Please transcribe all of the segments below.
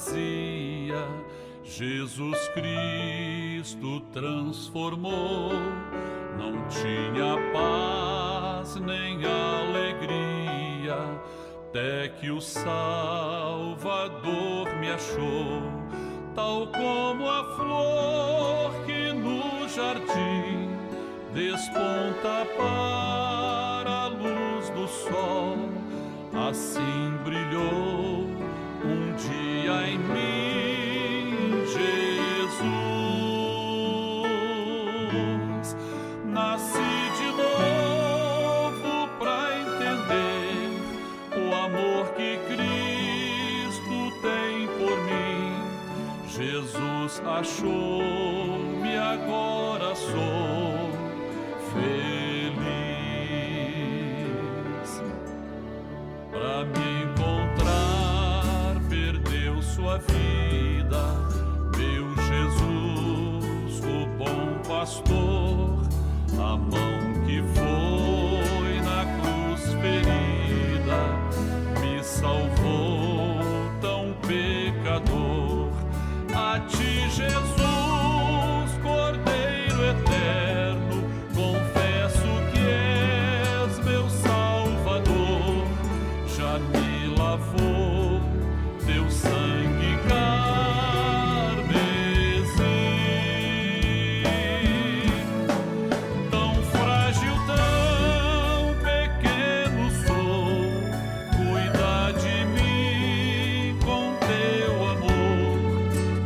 vazia, Jesus Cristo transformou. Não tinha paz nem alegria, até que o Salvador me achou. Tal como a flor que no jardim desponta para a luz do sol, assim brilhou um dia em mim Jesus. Nasci de novo para entender o amor que Cristo tem por mim. Jesus achou-me, agora sou feliz. Para me encontrar, perdeu sua vida, meu Jesus, o bom pastor. A mão que foi na cruz ferida me salvou, tão pecador. A ti, Jesus, Cordeiro eterno, confesso que és meu Salvador. Já me lavou teu sangue carmesim. Tão frágil, tão pequeno sou, cuida de mim com teu amor,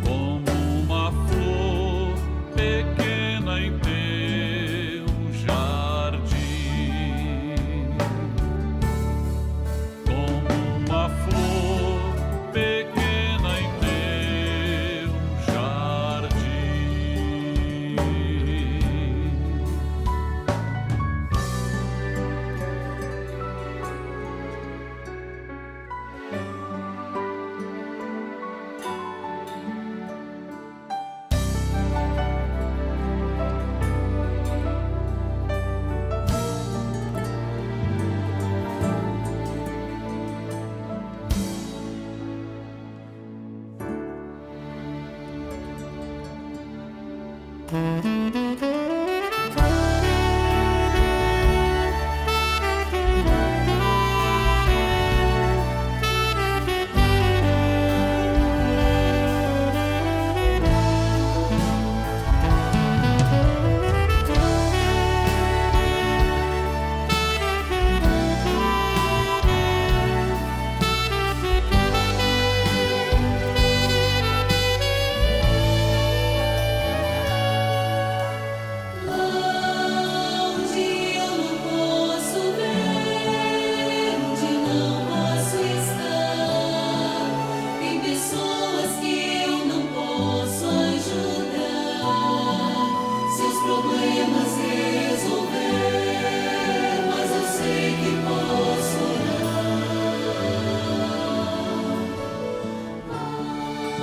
como uma flor pequena em teu jardim. Como uma flor pequena em teu jardim.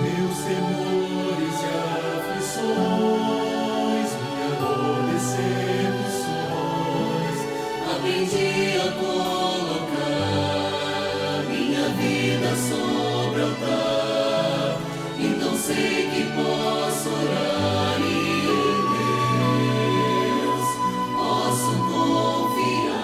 Meus temores e aflições, minha dor, decepções, aprendi a colocar minha vida sobre o altar. Então sei que posso orar e em Deus posso confiar.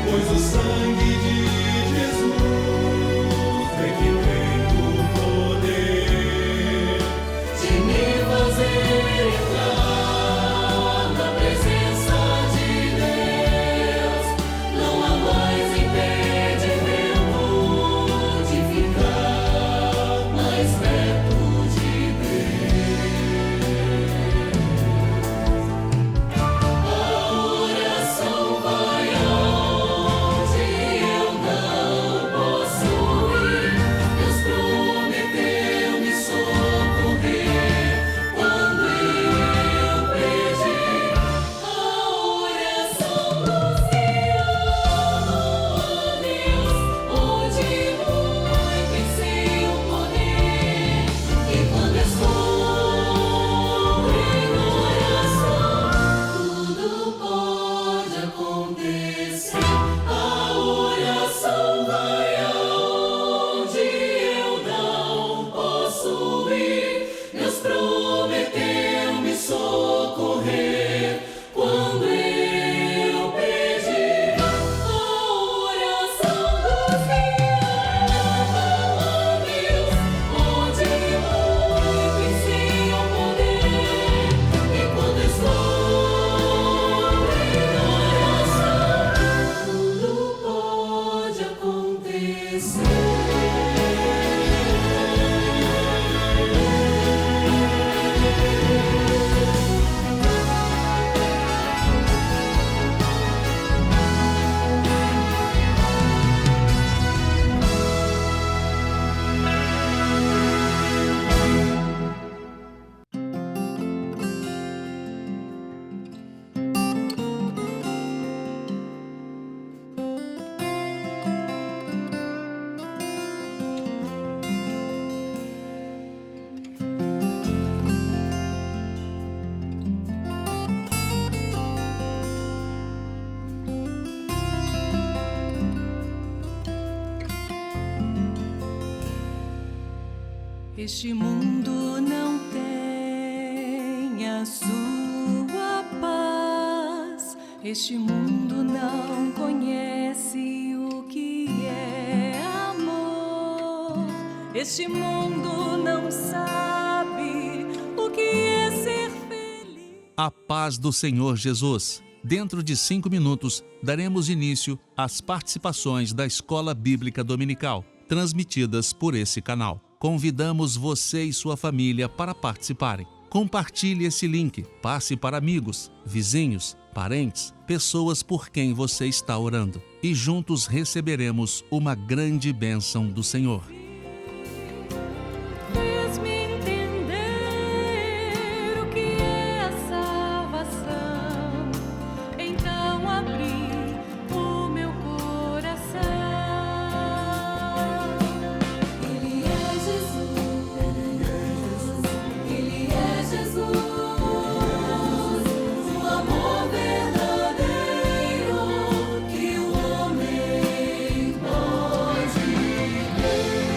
Pois o sangue de Jesus é que tem o poder. Este mundo não tem a sua paz. Este mundo não conhece o que é amor. Este mundo não sabe o que é ser feliz. A paz do Senhor Jesus. Dentro de 5 minutos, daremos início às participações da Escola Bíblica Dominical, transmitidas por esse canal. Convidamos você e sua família para participarem. Compartilhe esse link, passe para amigos, vizinhos, parentes, pessoas por quem você está orando. E juntos receberemos uma grande bênção do Senhor. Fez-me entender o que é a salvação. Então abri o meu coração. Ele é Jesus, Ele é Jesus, o amor verdadeiro que o homem pode ter.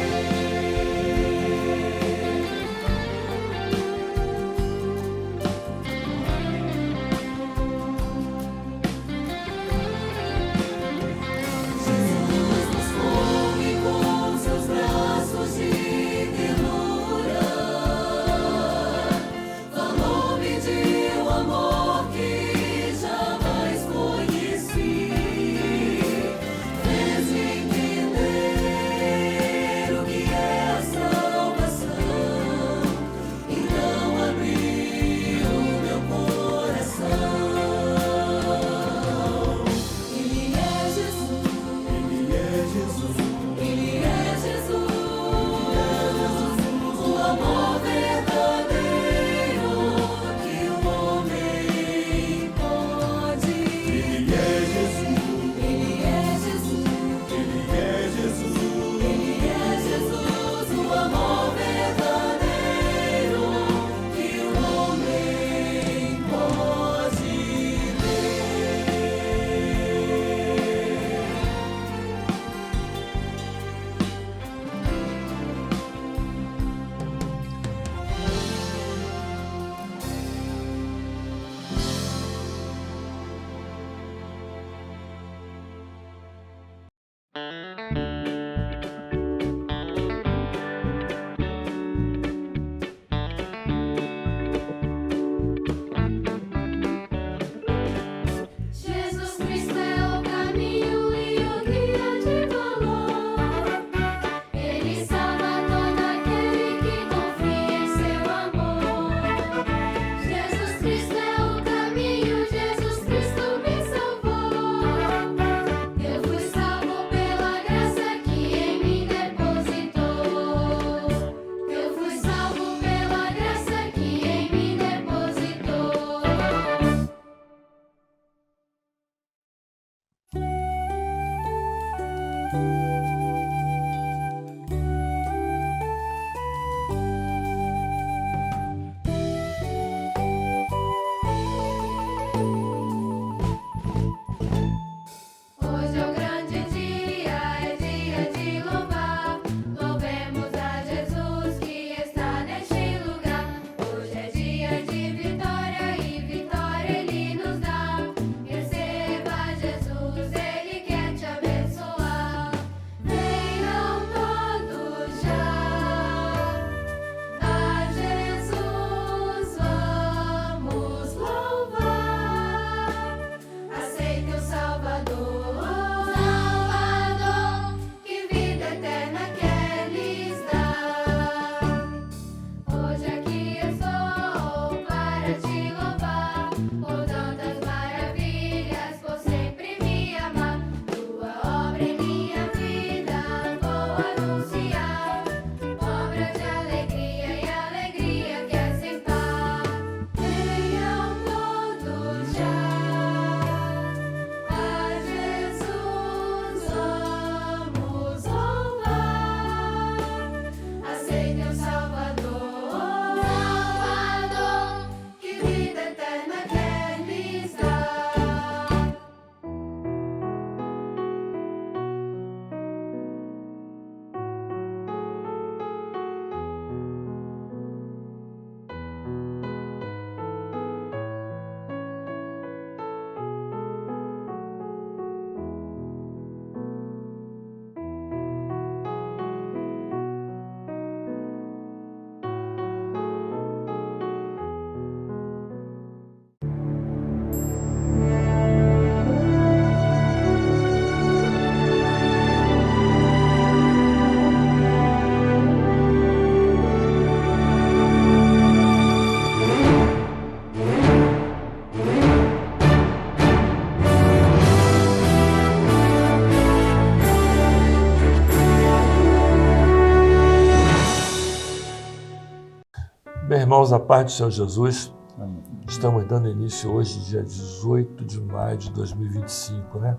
irmãos, a paz do Senhor Jesus. Amém. Estamos dando início hoje, dia 18 de maio de 2025, né?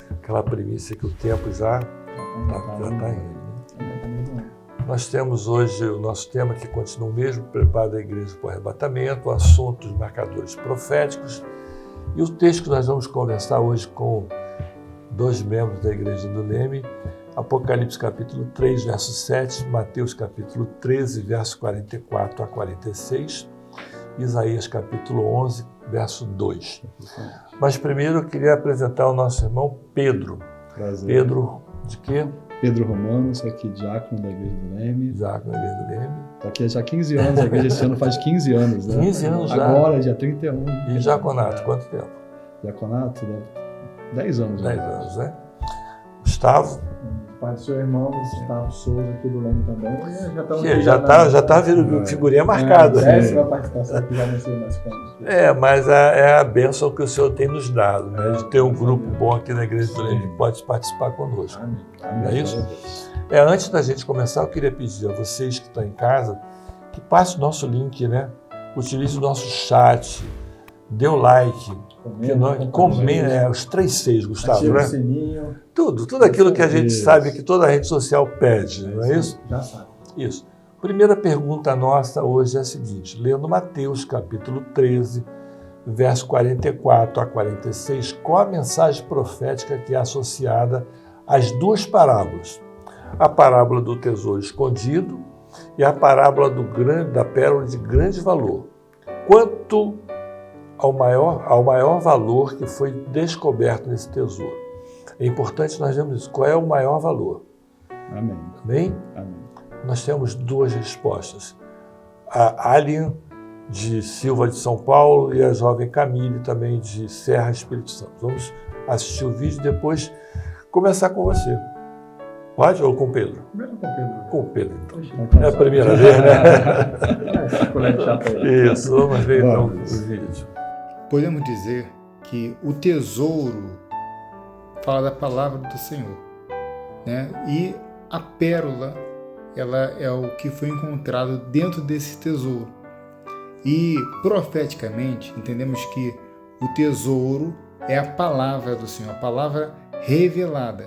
Aquela premissa que o tempo já está indo, né? Nós temos hoje o nosso tema que continua o mesmo, preparo da igreja para o arrebatamento, assuntos, marcadores proféticos. E o texto que nós vamos conversar hoje com dois membros da igreja do Leme, Apocalipse capítulo 3, verso 7, Mateus capítulo 13, verso 44 a 46, Isaías capítulo 11, verso 2. Mas primeiro eu queria apresentar o nosso irmão Pedro. Prazer. Pedro de quê? Pedro Romano, sou aqui diácono da Igreja do Leme. Diácono da Igreja do Leme. Estou aqui já há 15 anos, a igreja esse ano faz 15 anos, né? 15 anos já. Agora, dia 31. E diaconato, quanto tempo? Diaconato, 10 anos. 10 anos, né? Gustavo? Pai do seu irmão, Gustavo Souza, aqui do Leme também. Que já tá vendo figurinha marcada. Décima participação aqui, já não sei mais quando. Mas é a bênção que o Senhor tem nos dado, né? De ter um grupo bom aqui na Igreja do Leme que pode participar conosco. Amém. Não é isso? Antes da gente começar, eu queria pedir a vocês que estão em casa que passe o nosso link, né? Utilize o nosso chat, dê o like, comenta, os 3 Cs, Gustavo, ativa né? o sininho. Tudo aquilo que a gente sabe que toda rede social pede, não é isso? Já sabe. Isso. Primeira pergunta nossa hoje é a seguinte, lendo Mateus capítulo 13, verso 44 a 46, qual a mensagem profética que é associada às duas parábolas? A parábola do tesouro escondido e a parábola da pérola de grande valor. Quanto ao maior valor que foi descoberto nesse tesouro. É importante nós vermos isso. Qual é o maior valor? Amém. Amém? Amém. Nós temos 2 respostas. A Alien, de Silva de São Paulo, e a jovem Camille, também de Serra, Espírito Santo. Vamos assistir o vídeo e depois começar com você. Pode ou com o Pedro? Primeiro com o Pedro. Com o Pedro, então. É a primeira vez, né? Isso, vamos ver então o vídeo. Podemos dizer que o tesouro fala da palavra do Senhor, né? E a pérola, ela é o que foi encontrado dentro desse tesouro. E profeticamente entendemos que o tesouro é a palavra do Senhor, a palavra revelada.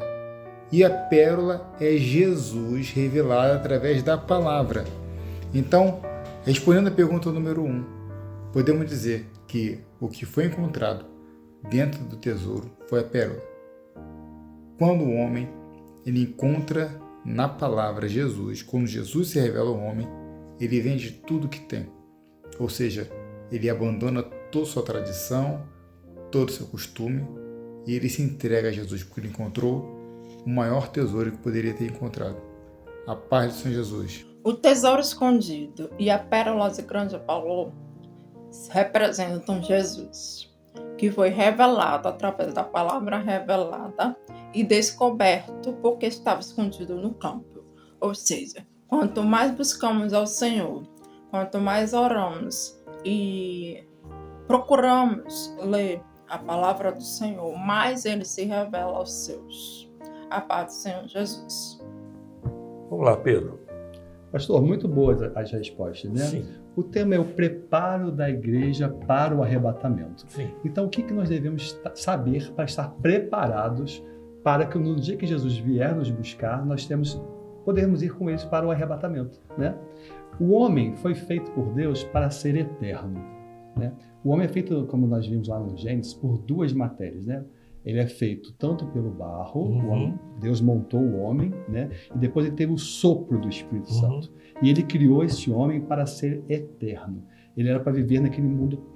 E a pérola é Jesus revelado através da palavra. Então, respondendo a pergunta número 1, podemos dizer que o que foi encontrado dentro do tesouro foi a pérola. Quando o homem ele encontra na palavra Jesus, quando Jesus se revela ao homem, ele vende tudo que tem. Ou seja, ele abandona toda a sua tradição, todo o seu costume, e ele se entrega a Jesus, porque ele encontrou o maior tesouro que poderia ter encontrado. A paz do Senhor Jesus. O tesouro escondido e a pérola de grande valor representam Jesus, que foi revelado através da palavra revelada e descoberto porque estava escondido no campo. Ou seja, quanto mais buscamos ao Senhor, quanto mais oramos e procuramos ler a palavra do Senhor, mais ele se revela aos seus. A paz do Senhor Jesus. Vamos lá, Pedro. Pastor, muito boas as respostas, né? Sim. O tema é o preparo da igreja para o arrebatamento. Sim. Então, o que nós devemos saber para estar preparados para que no dia que Jesus vier nos buscar, nós podemos ir com eles para o arrebatamento, né? O homem foi feito por Deus para ser eterno, né? O homem é feito, como nós vimos lá no Gênesis, por 2 matérias, né? Ele é feito tanto pelo barro, Deus montou o homem, né? E depois ele teve o sopro do Espírito Santo. E ele criou esse homem para ser eterno. Ele era para viver naquele mundo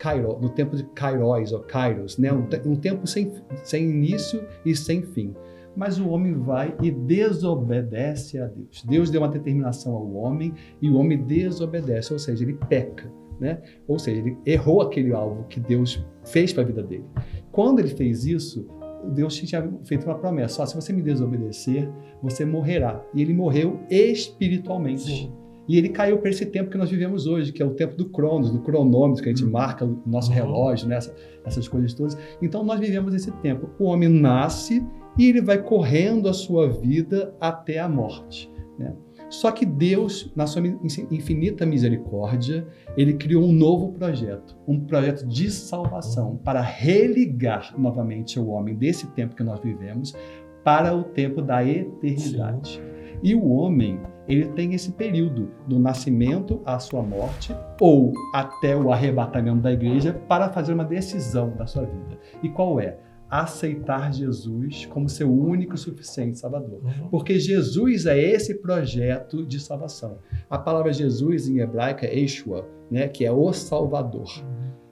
no tempo de Kairos, ou Kairos, né? Um tempo sem início e sem fim. Mas o homem vai e desobedece a Deus. Deus deu uma determinação ao homem e o homem desobedece, ou seja, ele peca, né? Ou seja, ele errou aquele alvo que Deus fez para a vida dele. Quando ele fez isso, Deus tinha feito uma promessa: se você me desobedecer, você morrerá. E ele morreu espiritualmente. Sim. E ele caiu para esse tempo que nós vivemos hoje, que é o tempo do Cronos, do cronômetro, que a gente marca o nosso relógio, né? Essas coisas todas. Então nós vivemos esse tempo. O homem nasce e ele vai correndo a sua vida até a morte, né? Só que Deus, na sua infinita misericórdia, ele criou um novo projeto, um projeto de salvação para religar novamente o homem desse tempo que nós vivemos para o tempo da eternidade. E o homem, ele tem esse período do nascimento à sua morte ou até o arrebatamento da igreja para fazer uma decisão da sua vida. E qual é? Aceitar Jesus como seu único e suficiente Salvador. Porque Jesus é esse projeto de salvação. A palavra Jesus em hebraico é Yeshua, né, que é o Salvador.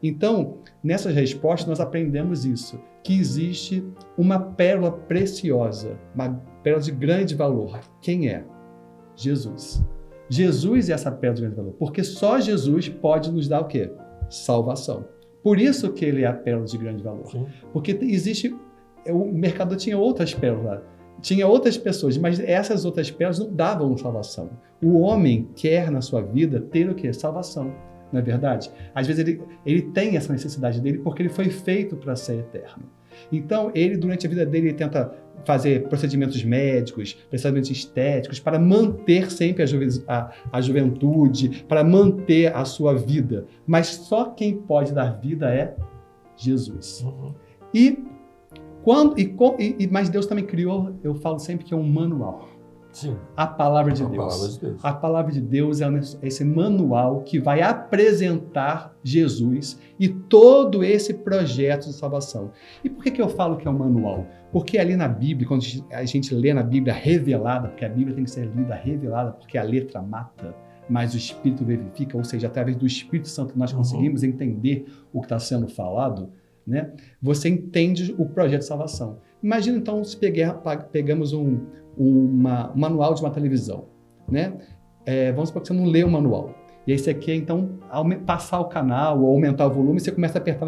Então, nessas respostas nós aprendemos isso, que existe uma pérola preciosa, uma pérola de grande valor. Quem é? Jesus. Jesus é essa pérola de grande valor, porque só Jesus pode nos dar o quê? Salvação. Por isso que ele é a pérola de grande valor. Sim. Porque existe... O mercado tinha outras pérolas, tinha outras pessoas, mas essas outras pérolas não davam salvação. O homem quer na sua vida ter o quê? Salvação, não é verdade? Às vezes ele tem essa necessidade dele porque ele foi feito para ser eterno. Então, ele, durante a vida dele, ele tenta fazer procedimentos médicos, procedimentos estéticos, para manter sempre a juventude, para manter a sua vida. Mas só quem pode dar vida é Jesus. Mas Deus também criou, eu falo sempre que é um manual. Sim. A palavra de Deus. A palavra de Deus é esse manual que vai apresentar Jesus e todo esse projeto de salvação. E por que eu falo que é um manual? Porque ali na Bíblia, quando a gente lê na Bíblia revelada, porque a Bíblia tem que ser lida revelada, porque a letra mata, mas o Espírito vivifica, ou seja, através do Espírito Santo nós conseguimos entender o que está sendo falado, né? Você entende o projeto de salvação. Imagina então se pegamos um manual de uma televisão, né? Vamos supor que você não lê o manual. E aí você quer, então, passar o canal ou aumentar o volume, você começa a apertar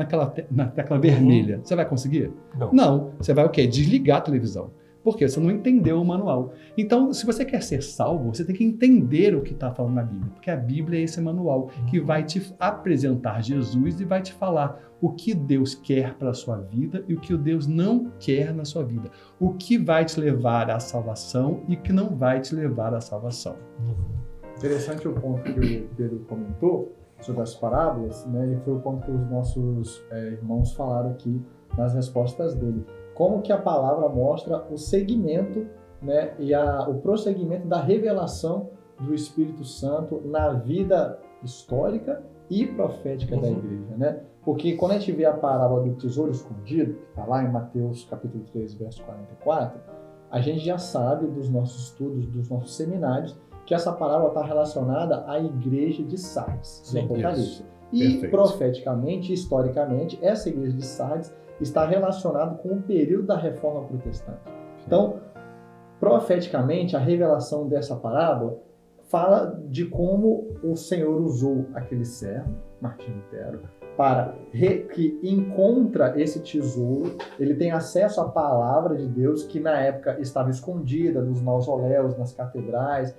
na tecla vermelha. Você vai conseguir? Não. Você vai o quê? Desligar a televisão. Por quê? Você não entendeu o manual. Então, se você quer ser salvo, você tem que entender o que está falando na Bíblia. Porque a Bíblia é esse manual que vai te apresentar Jesus e vai te falar o que Deus quer para a sua vida e o que Deus não quer na sua vida. O que vai te levar à salvação e o que não vai te levar à salvação. Interessante o ponto que o Pedro comentou sobre as parábolas, né? E foi o ponto que os nossos irmãos falaram aqui nas respostas dele. Como que a palavra mostra o segmento, né, e o prosseguimento da revelação do Espírito Santo na vida histórica e profética da igreja, né? Porque quando a gente vê a parábola do tesouro escondido, que está lá em Mateus capítulo 3, verso 44, a gente já sabe dos nossos estudos, dos nossos seminários, que essa parábola está relacionada à igreja de Sardes, do Apocalipse. E profeticamente, historicamente, essa igreja de Sardes está relacionado com o período da Reforma Protestante. Então, profeticamente, a revelação dessa parábola fala de como o Senhor usou aquele servo, Martinho Lutero, que encontra esse tesouro, ele tem acesso à palavra de Deus, que na época estava escondida nos mausoléus, nas catedrais,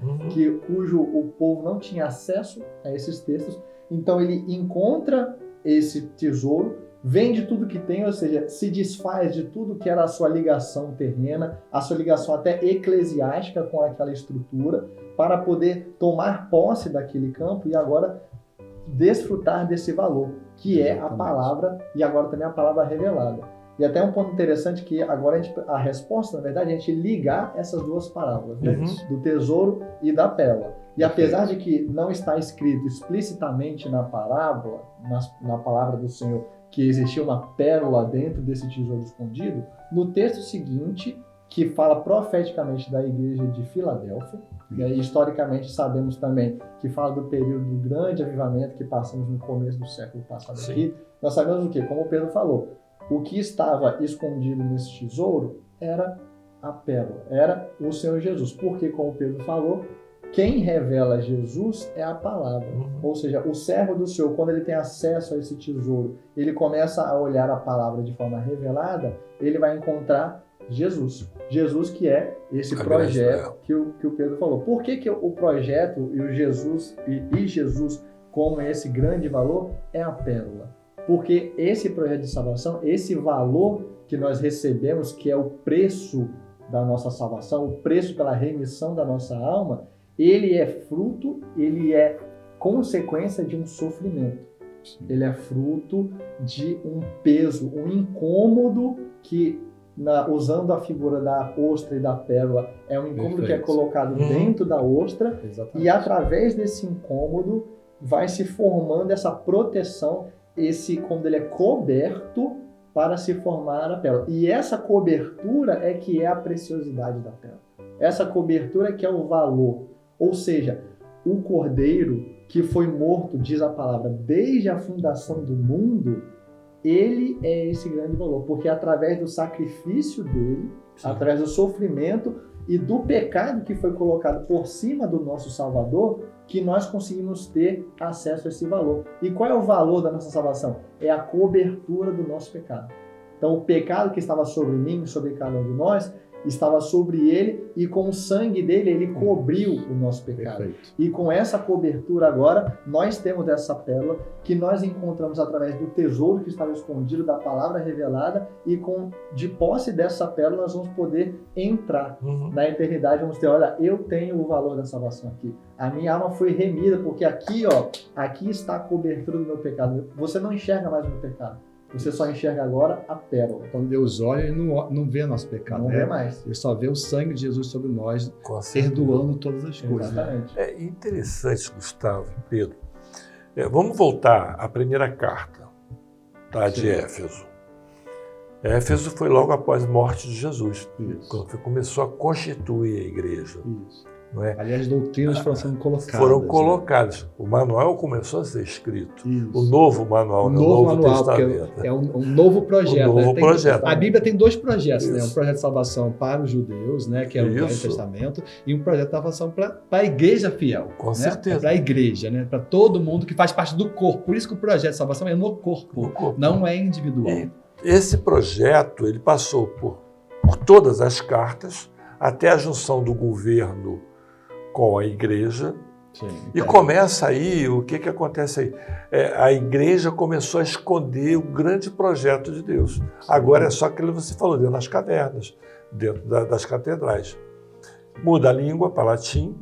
cujo o povo não tinha acesso a esses textos. Então ele encontra esse tesouro, vende tudo que tem, ou seja, se desfaz de tudo que era a sua ligação terrena, a sua ligação até eclesiástica com aquela estrutura, para poder tomar posse daquele campo e agora desfrutar desse valor, que é a palavra e agora também a palavra revelada. E até um ponto interessante que agora a resposta, na verdade, é a gente ligar essas duas parábolas, né? Do tesouro e da pérola. E apesar de que não está escrito explicitamente na parábola, na palavra do Senhor, que existia uma pérola dentro desse tesouro escondido, no texto seguinte, que fala profeticamente da igreja de Filadélfia, e historicamente sabemos também que fala do período do grande avivamento que passamos no começo do século passado aqui, nós sabemos o quê? Como o Pedro falou, o que estava escondido nesse tesouro era a pérola, era o Senhor Jesus, porque, como o Pedro falou, quem revela Jesus é a palavra. Ou seja, o servo do Senhor, quando ele tem acesso a esse tesouro, ele começa a olhar a palavra de forma revelada, ele vai encontrar Jesus. Jesus que é esse projeto que o Pedro falou. Por que o projeto e o Jesus, e Jesus como esse grande valor é a pérola? Porque esse projeto de salvação, esse valor que nós recebemos, que é o preço da nossa salvação, o preço pela remissão da nossa alma, ele é fruto, ele é consequência de um sofrimento. Ele é fruto de um peso, um incômodo que, usando a figura da ostra e da pérola, é um incômodo que é colocado dentro da ostra. Exatamente. E através desse incômodo vai se formando essa proteção, quando ele é coberto para se formar a pérola. E essa cobertura é que é a preciosidade da pérola. Essa cobertura é que é o valor. Ou seja, o cordeiro que foi morto, diz a palavra, desde a fundação do mundo, ele é esse grande valor, porque através do sacrifício dele, através do sofrimento e do pecado que foi colocado por cima do nosso Salvador, que nós conseguimos ter acesso a esse valor. E qual é o valor da nossa salvação? É a cobertura do nosso pecado. Então, o pecado que estava sobre mim, sobre cada um de nós, estava sobre ele, e com o sangue dele ele cobriu o nosso pecado. Perfeito. E com essa cobertura agora, nós temos essa pérola que nós encontramos através do tesouro que estava escondido, da palavra revelada, e de posse dessa pérola nós vamos poder entrar na eternidade. Vamos ter, olha, eu tenho o valor da salvação aqui. A minha alma foi remida, porque aqui está a cobertura do meu pecado. Você não enxerga mais o meu pecado. Você só enxerga agora a pérola. Quando Deus olha, ele não vê nosso pecado. Não vê mais. Ele só vê o sangue de Jesus sobre nós, perdoando todas as coisas. Exatamente. É interessante, Gustavo e Pedro. Vamos voltar à primeira carta, tá, de Éfeso. Éfeso foi logo após a morte de Jesus, quando começou a constituir a igreja. Isso. Não é? Ali as doutrinas foram sendo colocadas. Foram colocadas. Né? O manual começou a ser escrito. Isso. O novo manual, o novo manual, Testamento. É um novo projeto. Um novo projeto. A Bíblia tem dois projetos, Isso. né? Um projeto de salvação para os judeus, né? Que é o Velho Testamento, e um projeto de salvação para a igreja fiel. Com né? certeza. Para a igreja, né? Para todo mundo que faz parte do corpo. Por isso que o projeto de salvação é no corpo. Não é individual. E esse projeto ele passou por todas as cartas, até a junção do governo com a igreja. Sim, e começa aí, o que acontece aí? A igreja começou a esconder o grande projeto de Deus. Agora é só aquilo que você falou, dentro das cavernas, dentro das catedrais. Muda a língua para latim,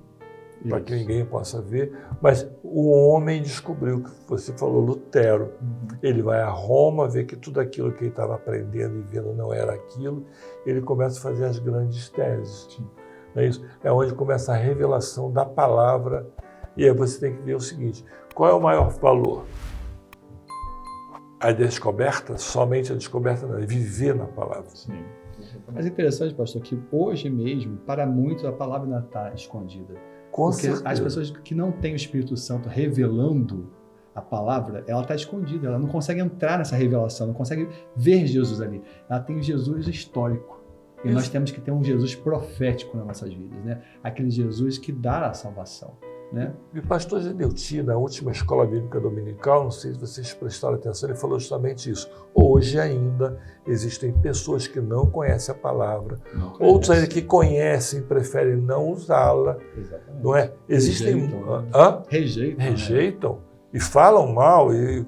para que ninguém possa ver, mas o homem descobriu, que você falou, Lutero. Ele vai a Roma, vê que tudo aquilo que ele estava aprendendo e vendo não era aquilo, ele começa a fazer as grandes teses. Sim. É isso? É onde começa a revelação da palavra. E aí você tem que ver o seguinte: qual é o maior valor? A descoberta? Somente a descoberta, não, é viver na palavra. Sim. Mas é interessante, pastor, que hoje mesmo, para muitos, a palavra ainda está escondida. Com Porque certeza. as pessoas que não têm o Espírito Santo revelando a palavra, ela está escondida, ela não consegue entrar nessa revelação, não consegue ver Jesus ali. Ela tem o Jesus histórico. E nós temos que ter um Jesus profético nas nossas vidas, né? Aquele Jesus que dá a salvação, né? E o pastor Geneuti, na última escola bíblica dominical, não sei se vocês prestaram atenção, ele falou justamente isso. Hoje ainda existem pessoas que não conhecem a palavra, outros ainda que conhecem e preferem não usá-la. Exatamente. Não é? Existem... Rejeitam. E falam mal e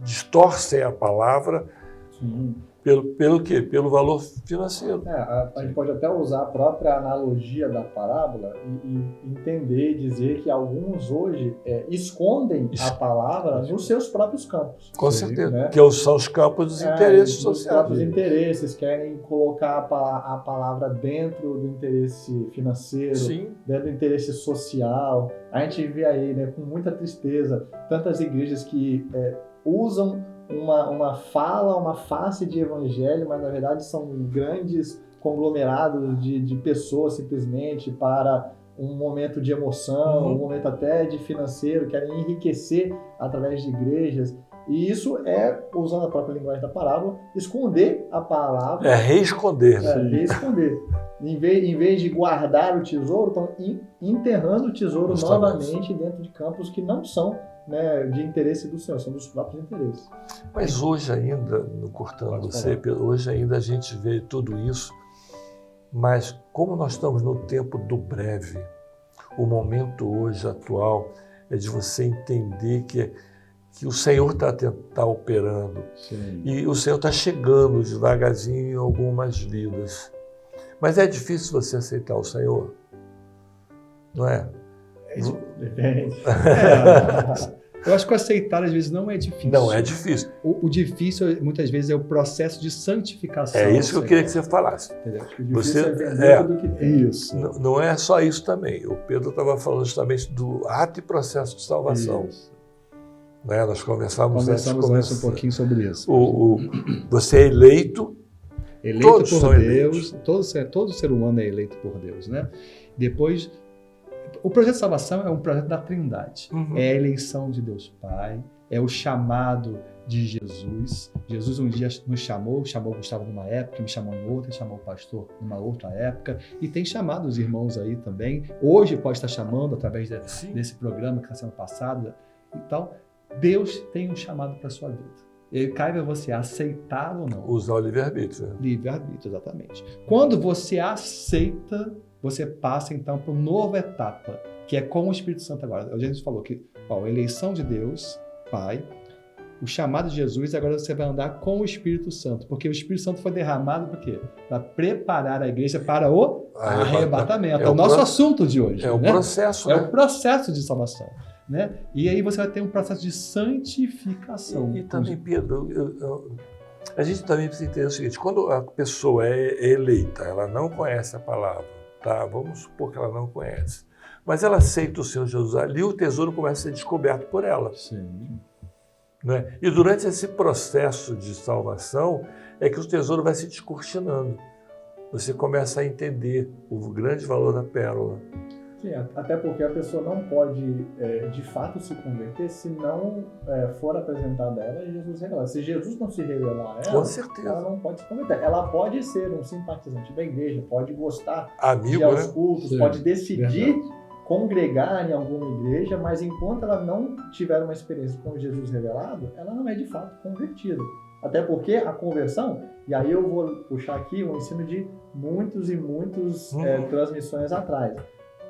distorcem a palavra. Sim. Pelo quê? Pelo valor financeiro. A gente pode até usar a própria analogia da parábola e entender e dizer que alguns hoje escondem a palavra nos seus próprios campos. Com certeza. Né? Que são os campos dos interesses Os sociais. próprios interesses, querem colocar a palavra dentro do interesse financeiro, Sim. dentro do interesse social. A gente vê aí, né, com muita tristeza, tantas igrejas que usam uma face de evangelho, mas na verdade são grandes conglomerados de pessoas simplesmente para um momento de emoção, um momento até de financeiro, querem enriquecer através de igrejas. E isso usando a própria linguagem da parábola, esconder a palavra. Reesconder. Reesconder. Em vez de guardar o tesouro, estão enterrando o tesouro novamente dentro de campos que não são, né, de interesse do Senhor, são dos próprios interesses. Mas hoje ainda, no cortando você, hoje ainda a gente vê tudo isso, mas como nós estamos no tempo do breve, o momento hoje atual é de você entender que o Senhor está operando. Sim. E o Senhor está chegando devagarzinho em algumas vidas. Mas é difícil você aceitar o Senhor? não é? Depende. Eu acho que aceitar às vezes não é difícil. Não é difícil. O difícil muitas vezes é o processo de santificação. É isso que eu queria que você falasse. Entendeu? O difícil Você- é vender tudo que tem. Isso. Não é só isso também. O Pedro estava falando justamente do ato e processo de salvação. Isso. Né? Nós conversamos antes de Conversamos antes começar. um pouquinho sobre isso. Você é eleito, Eleito todos por são Deus, eleitos. todo ser humano é eleito por Deus, né? Depois, o projeto de salvação é um projeto da Trindade. Uhum. É a eleição de Deus Pai, é o chamado de Jesus. Jesus um dia nos chamou Gustavo numa época, me chamou em outra, chamou o pastor numa outra época, e tem chamado os irmãos aí também. Hoje pode estar chamando através Sim. desse programa que está sendo passado. Então, Deus tem um chamado para a sua vida. Ele cabe a você aceitar ou não. usar o livre-arbítrio. Né? Livre-arbítrio, exatamente. Quando você aceita, você passa então para uma nova etapa, que é com o Espírito Santo agora. A gente falou que a eleição de Deus, Pai, o chamado de Jesus, agora você vai andar com o Espírito Santo, porque o Espírito Santo foi derramado para quê? Para preparar a igreja para o arrebatamento. É o nosso assunto de hoje. É o né? processo, É né? o processo de salvação. Né? E aí você vai ter um processo de santificação. E também, Pedro, a gente também precisa entender o seguinte: quando a pessoa é eleita, ela não conhece a palavra, tá? Vamos supor que ela não conhece, mas ela aceita o Senhor Jesus, ali o tesouro começa a ser descoberto por ela. Sim. Né? E durante esse processo de salvação é que o tesouro vai se descortinando. Você começa a entender o grande valor da pérola. Sim, até porque a pessoa não pode, de fato, se converter se não for apresentada a ela e Jesus revelar. Se Jesus não se revelar a Com ela, certeza. ela não pode se converter. Ela pode ser um simpatizante da igreja, pode gostar de ir Amigo, aos né? cultos, Sim, pode decidir verdade. congregar em alguma igreja, mas enquanto ela não tiver uma experiência com Jesus revelado, ela não é de fato convertida. Até porque a conversão, e aí eu vou puxar aqui um ensino de muitos e muitos transmissões atrás.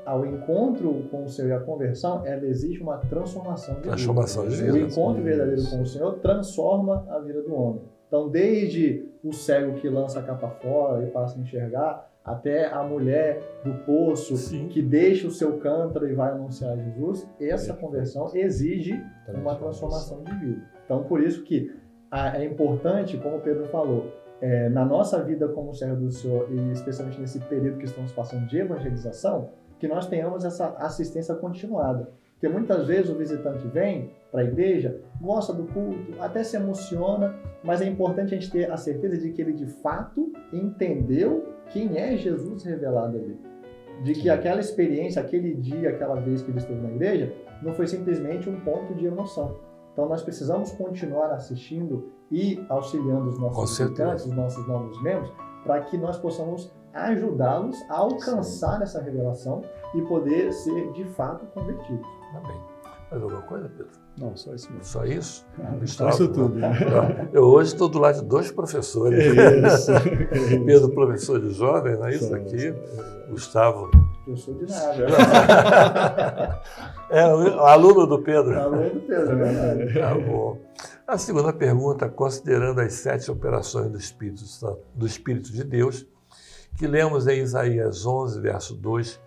Ao encontro com o Senhor e a conversão, ela exige uma transformação de vida. Transformação de vida. O encontro verdadeiro com o Senhor transforma a vida do homem. Então, desde o cego que lança a capa fora e passa a enxergar, até a mulher do poço Sim. que deixa o seu cântaro e vai anunciar Jesus, essa conversão exige uma transformação de vida. Então, por isso que é importante, como o Pedro falou, na nossa vida como servo do Senhor, e especialmente nesse período que estamos passando de evangelização, que nós tenhamos essa assistência continuada. Porque muitas vezes o visitante vem para a igreja, gosta do culto, até se emociona, mas é importante a gente ter a certeza de que ele de fato entendeu quem é Jesus revelado ali. De que aquela experiência, aquele dia, aquela vez que ele esteve na igreja, não foi simplesmente um ponto de emoção. Então nós precisamos continuar assistindo e auxiliando os nossos visitantes, os nossos novos membros, para que nós possamos ajudá-los a alcançar essa revelação e poder ser de fato convertidos. Amém. Mais alguma coisa, Pedro? Não, só isso mesmo. Só isso? Isso tudo. Eu hoje estou do lado de dois professores. Isso. Pedro, professor de jovem, não é isso aqui? Gustavo. Professor de nada. O aluno do Pedro. Aluno do Pedro, é verdade. Tá bom. A segunda pergunta, considerando as 7 operações do Espírito de Deus, que lemos em Isaías 11, verso 2,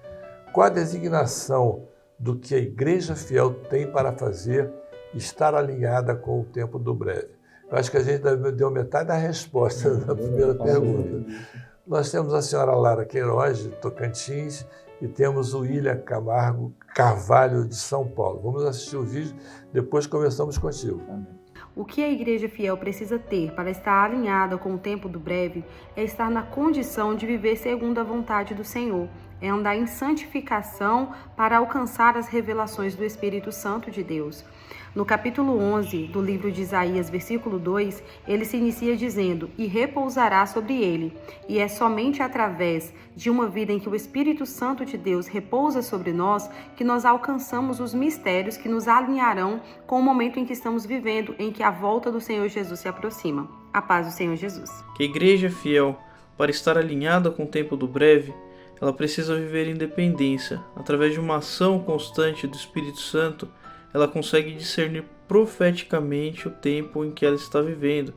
qual a designação do que a igreja fiel tem para fazer estar alinhada com o tempo do breve? Eu acho que a gente deu metade da resposta da primeira pergunta. Nós temos a senhora Lara Queiroz, de Tocantins, e temos o William Camargo Carvalho, de São Paulo. Vamos assistir o vídeo, depois conversamos contigo. O que a igreja fiel precisa ter para estar alinhada com o tempo do breve é estar na condição de viver segundo a vontade do Senhor, é andar em santificação para alcançar as revelações do Espírito Santo de Deus. No capítulo 11 do livro de Isaías, versículo 2, ele se inicia dizendo: "E repousará sobre ele". E é somente através de uma vida em que o Espírito Santo de Deus repousa sobre nós que nós alcançamos os mistérios que nos alinharão com o momento em que estamos vivendo, em que a volta do Senhor Jesus se aproxima. A paz do Senhor Jesus. Que a igreja fiel, para estar alinhada com o tempo do breve, ela precisa viver em dependência. Através de uma ação constante do Espírito Santo, ela consegue discernir profeticamente o tempo em que ela está vivendo.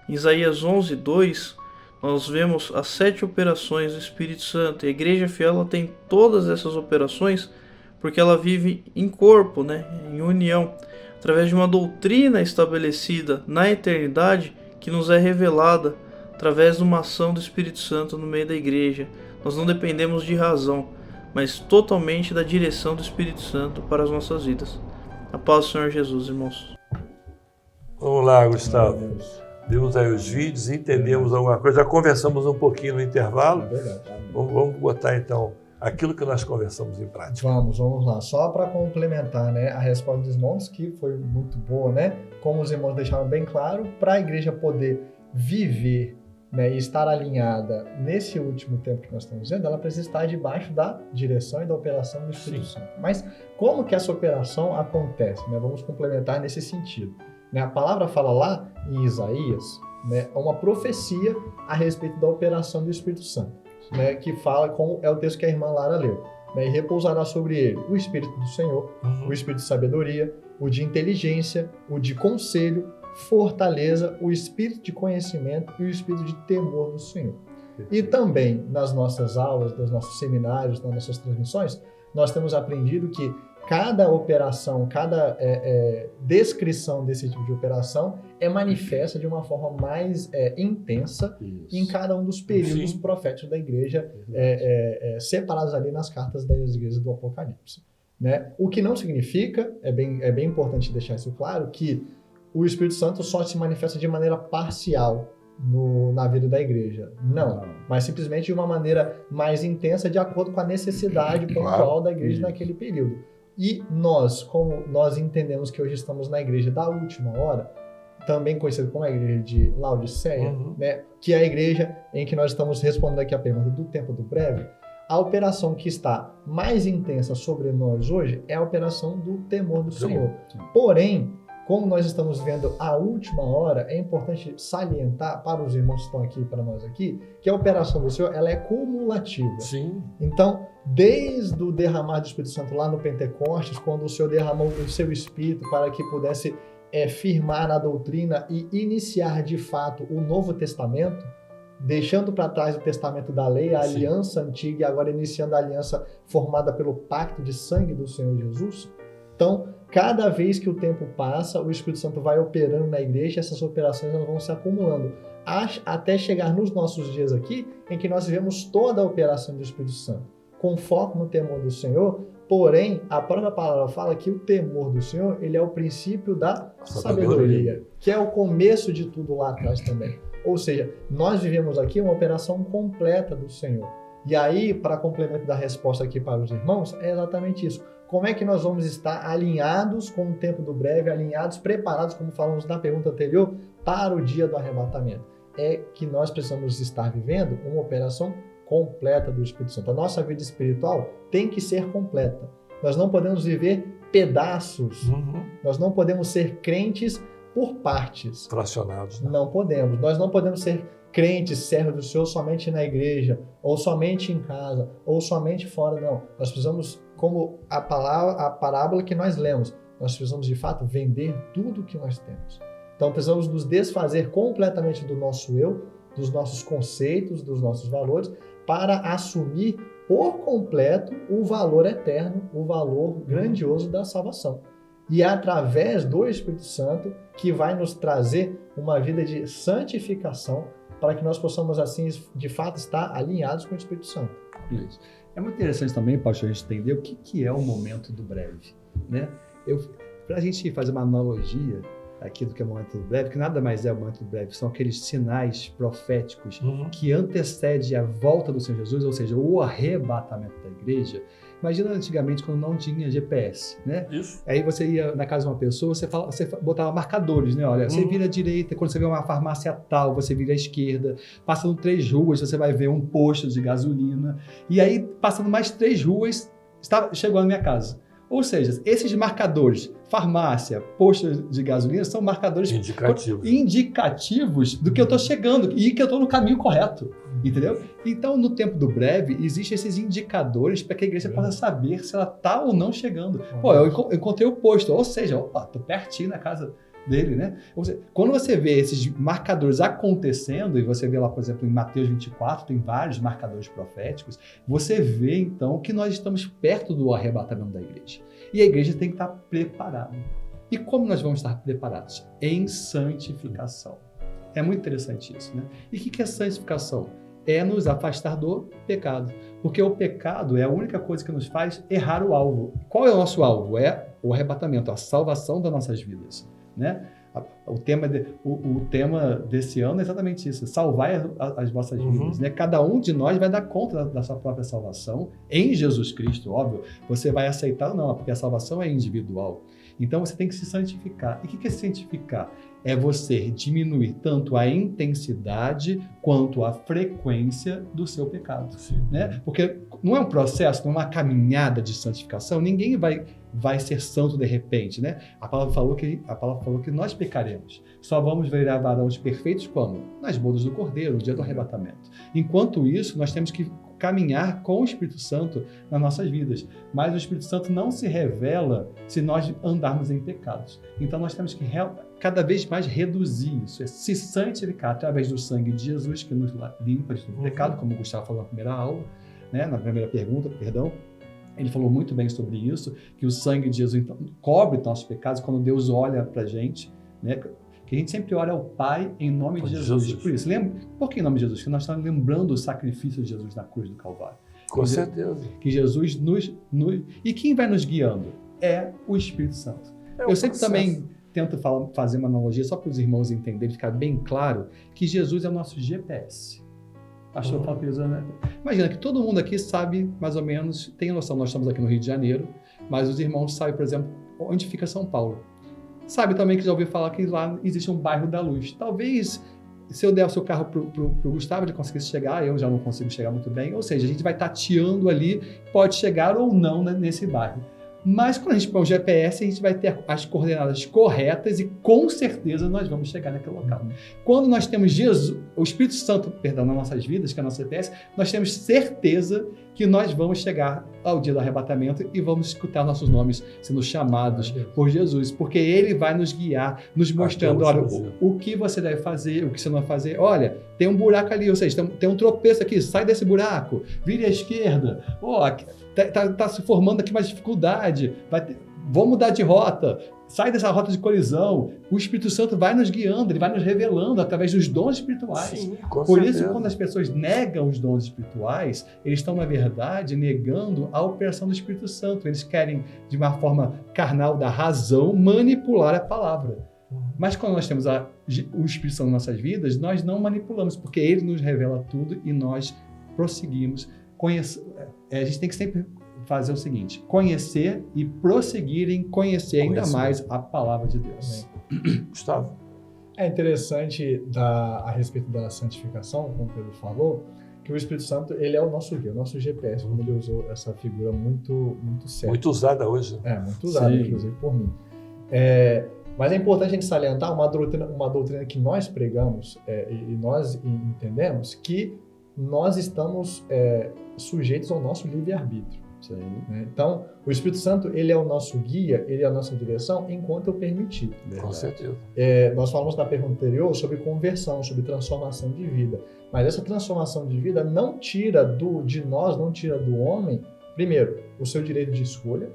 Em Isaías 11, 2, nós vemos as 7 operações do Espírito Santo. E a Igreja Fiel ela tem todas essas operações porque ela vive em corpo, né? Em união, através de uma doutrina estabelecida na eternidade que nos é revelada através de uma ação do Espírito Santo no meio da igreja. Nós não dependemos de razão, mas totalmente da direção do Espírito Santo para as nossas vidas. A paz do Senhor Jesus, irmãos. Vamos lá, Gustavo. Vimos aí os vídeos, entendemos alguma coisa, já conversamos um pouquinho no intervalo. É verdade. Vamos botar então aquilo que nós conversamos em prática. Vamos lá. Só para complementar, né, a resposta dos irmãos, que foi muito boa, né? Como os irmãos deixaram bem claro, para a igreja poder viver, né, e estar alinhada nesse último tempo que nós estamos vendo, ela precisa estar debaixo da direção e da operação do Espírito Santo. Mas como que essa operação acontece? Né? Vamos complementar nesse sentido. Né? A palavra fala lá em Isaías, né, uma profecia a respeito da operação do Espírito Santo, né, que fala, como é o texto que a irmã Lara leu, né, e repousará sobre ele o Espírito do Senhor, o Espírito de sabedoria, o de inteligência, o de conselho, fortaleza, o Espírito de conhecimento e o Espírito de temor do Senhor. E também nas nossas aulas, nos nossos seminários, nas nossas transmissões, nós temos aprendido que cada operação, cada descrição desse tipo de operação é manifesta de uma forma mais intensa em cada um dos períodos proféticos da igreja, separados ali nas cartas das igrejas do Apocalipse. Né? O que não significa, é bem importante deixar isso claro, que o Espírito Santo só se manifesta de maneira parcial na vida da igreja. Não, mas simplesmente de uma maneira mais intensa de acordo com a necessidade pontual da igreja naquele período. E nós, como nós entendemos que hoje estamos na igreja da última hora, também conhecida como a igreja de Laodiceia, né, que é a igreja em que nós estamos respondendo aqui a pergunta do tempo do breve, a operação que está mais intensa sobre nós hoje é a operação do temor do Senhor. Porém, como nós estamos vendo a última hora, é importante salientar para os irmãos que estão aqui, para nós aqui, que a operação do Senhor ela é cumulativa. Sim. Então, desde o derramar do Espírito Santo lá no Pentecostes, quando o Senhor derramou o seu Espírito para que pudesse firmar na doutrina e iniciar de fato o Novo Testamento, deixando para trás o testamento da lei, a aliança antiga, e agora iniciando a aliança formada pelo pacto de sangue do Senhor Jesus. Então, cada vez que o tempo passa, o Espírito Santo vai operando na igreja, essas operações elas vão se acumulando, até chegar nos nossos dias aqui, em que nós vivemos toda a operação do Espírito Santo, com foco no temor do Senhor. Porém, a própria palavra fala que o temor do Senhor, ele é o princípio da sabedoria, que é o começo de tudo lá atrás também. Ou seja, nós vivemos aqui uma operação completa do Senhor. E aí, para complemento da resposta aqui para os irmãos, é exatamente isso. Como é que nós vamos estar alinhados com o tempo do breve, alinhados, preparados, como falamos na pergunta anterior, para o dia do arrebatamento? É que nós precisamos estar vivendo uma operação completa do Espírito Santo. A nossa vida espiritual tem que ser completa. Nós não podemos viver pedaços. Nós não podemos ser crentes por partes. Fracionados. Né? Não podemos. Nós não podemos ser crentes, servos do Senhor, somente na igreja, ou somente em casa, ou somente fora. Não. Nós precisamos, como a parábola que nós lemos, nós precisamos de fato vender tudo o que nós temos. Então precisamos nos desfazer completamente do nosso eu, dos nossos conceitos, dos nossos valores, para assumir por completo o valor eterno, o valor grandioso da salvação. E é através do Espírito Santo que vai nos trazer uma vida de santificação para que nós possamos, assim, de fato, estar alinhados com o Espírito Santo. Isso. É muito interessante também, pastor, a gente entender o que é o momento do breve. Né? Para a gente fazer uma analogia aqui do que é o momento do breve, que nada mais é o momento do breve, são aqueles sinais proféticos que antecedem a volta do Senhor Jesus, ou seja, o arrebatamento da igreja. Imagina antigamente quando não tinha GPS, né? Isso. Aí você ia na casa de uma pessoa, você botava marcadores, né? Olha, você vira à direita, quando você vê uma farmácia tal, você vira à esquerda. Passando 3 ruas, você vai ver um posto de gasolina. E aí, passando mais 3 ruas, chegou na minha casa. Ou seja, esses marcadores, farmácia, posto de gasolina, são marcadores indicativos do que eu estou chegando e que eu estou no caminho correto, entendeu? Então, no tempo do breve, existem esses indicadores para que a igreja possa saber se ela está ou não chegando. Pô, eu encontrei o posto, ou seja, estou pertinho na casa dele, né? Quando você vê esses marcadores acontecendo, e você vê lá, por exemplo, em Mateus 24, tem vários marcadores proféticos, você vê, então, que nós estamos perto do arrebatamento da igreja. E a igreja tem que estar preparada. E como nós vamos estar preparados? Em santificação. É muito interessante isso, né? E o que é santificação? É nos afastar do pecado. Porque o pecado é a única coisa que nos faz errar o alvo. Qual é o nosso alvo? É o arrebatamento, a salvação das nossas vidas, né? O tema desse ano é exatamente isso, salvar as vossas vidas, né? Cada um de nós vai dar conta da sua própria salvação em Jesus Cristo, óbvio. Você vai aceitar ou não, porque a salvação é individual. Então você tem que se santificar. E o que é santificar? É você diminuir tanto a intensidade quanto a frequência do seu pecado, né? Porque não é um processo, não é uma caminhada de santificação. Ninguém vai ser santo de repente, né? A palavra falou que nós pecaremos. Só vamos virar varões perfeitos quando? Nas bodas do Cordeiro, no dia do arrebatamento. Enquanto isso, nós temos que caminhar com o Espírito Santo nas nossas vidas. Mas o Espírito Santo não se revela se nós andarmos em pecados. Então nós temos que cada vez mais reduzir isso, se santificar através do sangue de Jesus, que nos limpa de todo pecado, como o Gustavo falou na primeira aula, né? Na primeira pergunta, perdão. Ele falou muito bem sobre isso, que o sangue de Jesus então, cobre nossos pecados quando Deus olha para a gente, né? Que a gente sempre ora ao Pai em nome de Jesus. Por isso, por que em nome de Jesus? Porque nós estamos lembrando o sacrifício de Jesus na cruz do Calvário. Com certeza. Que Jesus E quem vai nos guiando? É o Espírito Santo. Eu sempre também tento fazer uma analogia, só para os irmãos entenderem, ficar bem claro, que Jesus é o nosso GPS. Pastor Fabio, né? Imagina que todo mundo aqui sabe, mais ou menos, tem noção, nós estamos aqui no Rio de Janeiro, mas os irmãos sabem, por exemplo, onde fica São Paulo. Sabe também que já ouviu falar que lá existe um bairro da Luz. Talvez, se eu der o seu carro pro Gustavo, ele conseguisse chegar, eu já não consigo chegar muito bem. Ou seja, a gente vai tateando ali, pode chegar ou não nesse bairro. Mas quando a gente põe o GPS, a gente vai ter as coordenadas corretas e com certeza nós vamos chegar naquele local. Quando nós temos Jesus, o Espírito Santo, perdão, nas nossas vidas, que é o nosso GPS, nós temos certeza que nós vamos chegar ao dia do arrebatamento e vamos escutar nossos nomes sendo chamados por Jesus, porque Ele vai nos guiar, nos mostrando, olha, o que você deve fazer, o que você não vai fazer. Olha, tem um buraco ali, ou seja, tem um tropeço aqui, sai desse buraco, vire à esquerda. Tá se formando aqui mais dificuldade, vamos mudar de rota, sai dessa rota de colisão. O Espírito Santo vai nos guiando, ele vai nos revelando através dos dons espirituais. Sim, Por isso, quando as pessoas negam os dons espirituais, eles estão, na verdade, negando a operação do Espírito Santo. Eles querem, de uma forma carnal da razão, manipular a palavra. Mas quando nós temos o Espírito Santo nas nossas vidas, nós não manipulamos, porque ele nos revela tudo e nós prosseguimos. A gente tem que sempre fazer o seguinte: conhecer e prosseguir em conhecer ainda mais a palavra de Deus. Gustavo? É interessante a respeito da santificação, como o Pedro falou, que o Espírito Santo, ele é o nosso guia, o nosso GPS, como ele usou essa figura muito certa. Muito usada hoje. Muito usada, inclusive, por mim. Mas é importante a gente salientar uma doutrina que nós pregamos e nós entendemos, que nós estamos sujeitos ao nosso livre-arbítrio. Né? Então, o Espírito Santo, ele é o nosso guia, ele é a nossa direção, enquanto eu permitir. Com certeza. Nós falamos na pergunta anterior sobre conversão, sobre transformação de vida. Mas essa transformação de vida não tira de nós, não tira do homem, primeiro, o seu direito de escolha,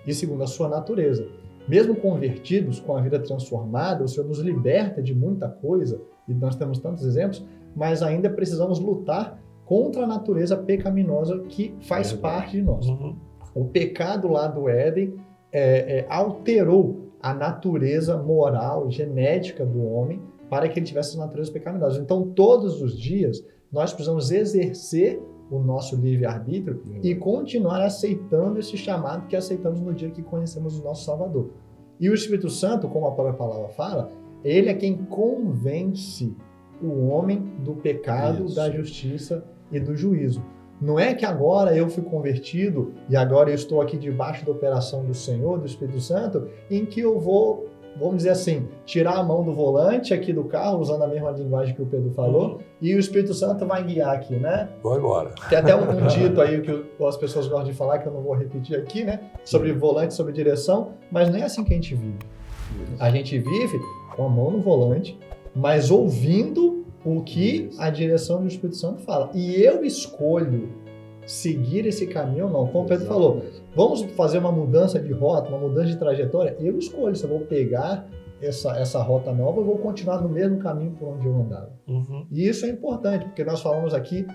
e segundo, a sua natureza. Mesmo convertidos, com a vida transformada, o Senhor nos liberta de muita coisa, e nós temos tantos exemplos, mas ainda precisamos lutar contra a natureza pecaminosa que faz parte de nós. O pecado lá do Éden alterou a natureza moral, genética do homem para que ele tivesse essa natureza pecaminosa. Então, todos os dias, nós precisamos exercer o nosso livre-arbítrio e continuar aceitando esse chamado que aceitamos no dia que conhecemos o nosso Salvador. E o Espírito Santo, como a própria palavra fala, ele é quem convence o homem do pecado, da justiça e do juízo. Não é que agora eu fui convertido e agora eu estou aqui debaixo da operação do Senhor, do Espírito Santo, em que eu vou, vamos dizer assim, tirar a mão do volante aqui do carro, usando a mesma linguagem que o Pedro falou, e o Espírito Santo vai guiar aqui, né? Vai embora. Tem até um dito aí que as pessoas gostam de falar, que eu não vou repetir aqui, né? Sobre volante, sobre direção, mas não é assim que a gente vive. A gente vive com a mão no volante, mas ouvindo o que a direção do Espírito Santo fala. E eu escolho seguir esse caminho ou não. Como o Pedro falou, vamos fazer uma mudança de rota, uma mudança de trajetória? Eu escolho se eu vou pegar essa rota nova ou vou continuar no mesmo caminho por onde eu andava. E isso é importante, porque nós falamos aqui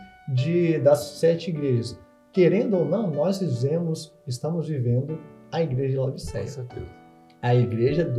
das 7 igrejas. Querendo ou não, nós estamos vivendo a igreja de Laodiceia. Com certeza. A igreja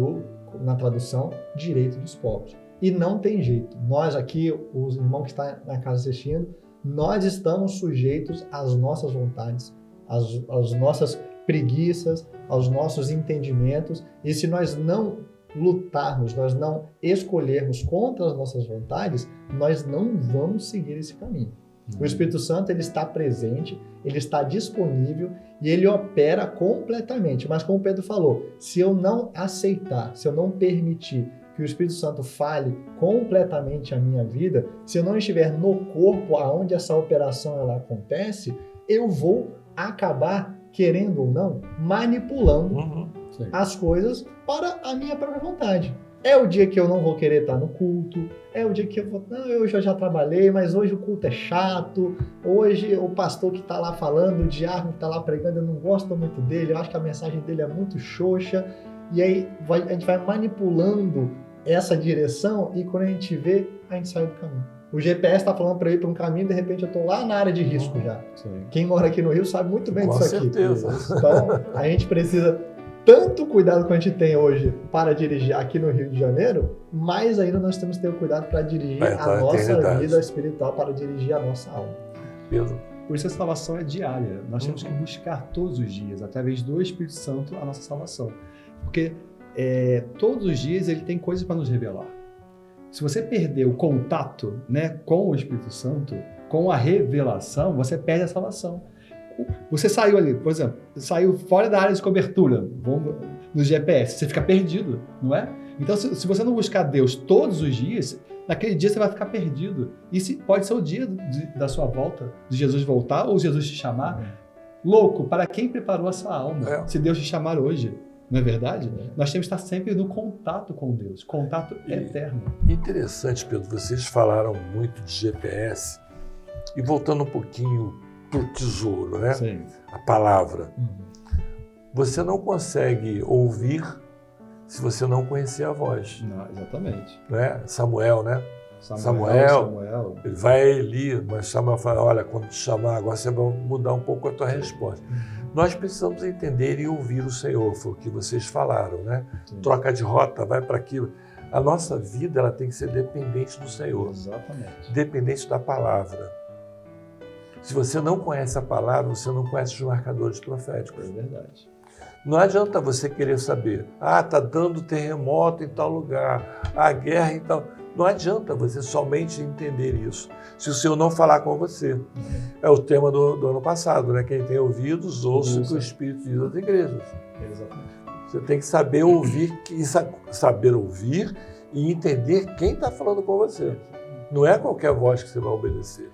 na tradução, direito dos povos. E não tem jeito. Nós aqui, os irmãos que estão na casa assistindo, nós estamos sujeitos às nossas vontades, às nossas preguiças, aos nossos entendimentos. E se nós não lutarmos, nós não escolhermos contra as nossas vontades, nós não vamos seguir esse caminho. O Espírito Santo, ele está presente, ele está disponível e ele opera completamente. Mas como o Pedro falou, se eu não aceitar, se eu não permitir que o Espírito Santo fale completamente a minha vida, se eu não estiver no corpo aonde essa operação ela acontece, eu vou acabar, querendo ou não, manipulando as coisas para a minha própria vontade. É o dia que eu não vou querer estar no culto, é o dia que eu vou... Não, eu já trabalhei, mas hoje o culto é chato, hoje o pastor que está lá falando, o diácono que está lá pregando, eu não gosto muito dele, eu acho que a mensagem dele é muito xoxa, e aí a gente vai manipulando essa direção e quando a gente vê, a gente sai do caminho. O GPS está falando para eu ir para um caminho e de repente eu estou lá na área de risco já. Sim. Quem mora aqui no Rio sabe muito bem disso aqui. Com certeza. Então, a gente precisa... tanto cuidado que a gente tem hoje para dirigir aqui no Rio de Janeiro, mais ainda nós temos que ter o cuidado para dirigir a nossa vida espiritual, para dirigir a nossa alma. Por isso a salvação é diária. Nós temos que buscar todos os dias, através do Espírito Santo, a nossa salvação. Porque todos os dias ele tem coisas para nos revelar. Se você perder o contato, né, com o Espírito Santo, com a revelação, você perde a salvação. Você saiu ali, por exemplo, saiu fora da área de cobertura, no GPS, você fica perdido, não é? Então, se você não buscar Deus todos os dias, naquele dia você vai ficar perdido. E pode ser o dia da sua volta, de Jesus voltar ou Jesus te chamar. Louco, para quem preparou essa alma, se Deus te chamar hoje, não é verdade? Nós temos que estar sempre no contato com Deus, contato eterno. Interessante, Pedro, vocês falaram muito de GPS, e voltando um pouquinho para o tesouro, né? Sim. A palavra. Você não consegue ouvir se você não conhecer a voz. Não, exatamente. Né? Samuel, né? Samuel, ele vai a Eli, mas Samuel fala, olha, quando te chamar agora você vai mudar um pouco a tua resposta. Nós precisamos entender e ouvir o Senhor, foi o que vocês falaram, né? Troca de rota, vai para aquilo. A nossa vida ela tem que ser dependente do Senhor. Exatamente. Dependente da palavra. Se você não conhece a palavra, você não conhece os marcadores proféticos. É verdade. Não adianta você querer saber, está dando terremoto em tal lugar, a guerra em tal... Não adianta você somente entender isso, se o Senhor não falar com você. É o tema do ano passado, né? Quem tem ouvidos, ouça o que o Espírito diz às igrejas. Exatamente. Você tem que saber ouvir e entender quem está falando com você. Não é qualquer voz que você vai obedecer.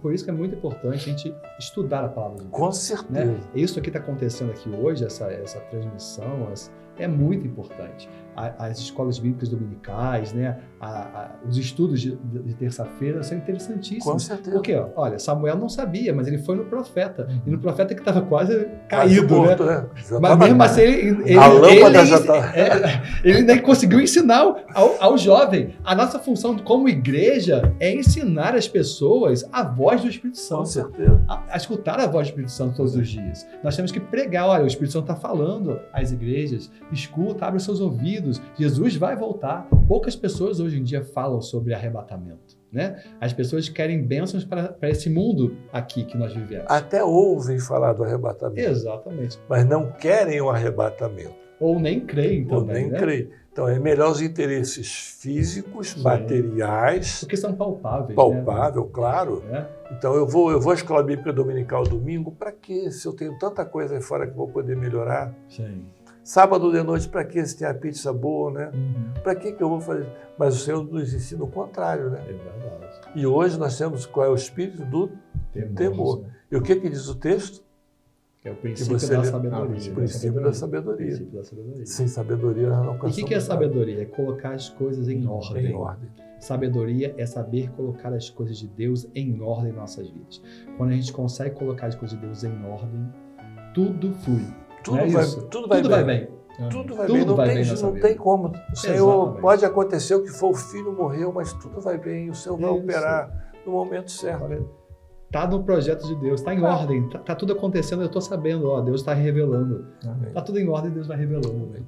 Por isso que é muito importante a gente estudar a palavra de Deus. Com certeza. Né? Isso que está acontecendo aqui hoje, essa transmissão, é muito importante. As escolas bíblicas dominicais, né? Os estudos de terça-feira são interessantíssimos. Com certeza. Porque, olha, Samuel não sabia, mas ele foi no profeta. E no profeta que estava quase caído, morto, né? Né? Mas mesmo assim, ele ainda conseguiu ensinar ao jovem. A nossa função como igreja é ensinar as pessoas a voz do Espírito Santo. Com certeza. A escutar a voz do Espírito Santo todos os dias. Nós temos que pregar, olha, o Espírito Santo está falando às igrejas, escuta, abre os seus ouvidos, Jesus vai voltar. Poucas pessoas hoje em dia falam sobre arrebatamento, né? As pessoas querem bênçãos para esse mundo aqui que nós vivemos. Até ouvem falar do arrebatamento. Exatamente. Mas não querem o arrebatamento. Ou nem creem também, Ou nem creem. Então é melhor os interesses físicos, materiais. Porque são palpáveis. Palpável, né? Claro. Então eu vou à escola bíblica dominical domingo, para quê? Se eu tenho tanta coisa aí fora que vou poder melhorar. Sim. Sábado de noite, para quê? Se tem a pizza boa, né? Para que eu vou fazer? Mas o Senhor nos ensina o contrário, né? É verdade. E hoje nós temos qual é o espírito do temor. E o que diz o texto? É o que princípio você da lê. sabedoria. O princípio da sabedoria. Princípio da sabedoria. Sem sabedoria nós não E o alcançamos que é nada. sabedoria? É colocar as coisas em ordem. Em ordem. Sabedoria é saber colocar as coisas de Deus em ordem em nossas vidas. Quando a gente consegue colocar as coisas de Deus em ordem, tudo flui. Tudo Não é vai, isso? tudo vai bem. Tudo vai Tudo bem. Não, vai tem, bem nessa não vida. tem como. O Senhor, Exatamente. pode acontecer o que for, o filho morreu, mas tudo vai bem. O Senhor vai Isso. operar no momento certo. Olha, tá no projeto de Deus, tá em ordem, tá tudo acontecendo, eu tô sabendo, ó, Deus está revelando. Amém. Tá tudo em ordem, Deus vai revelando.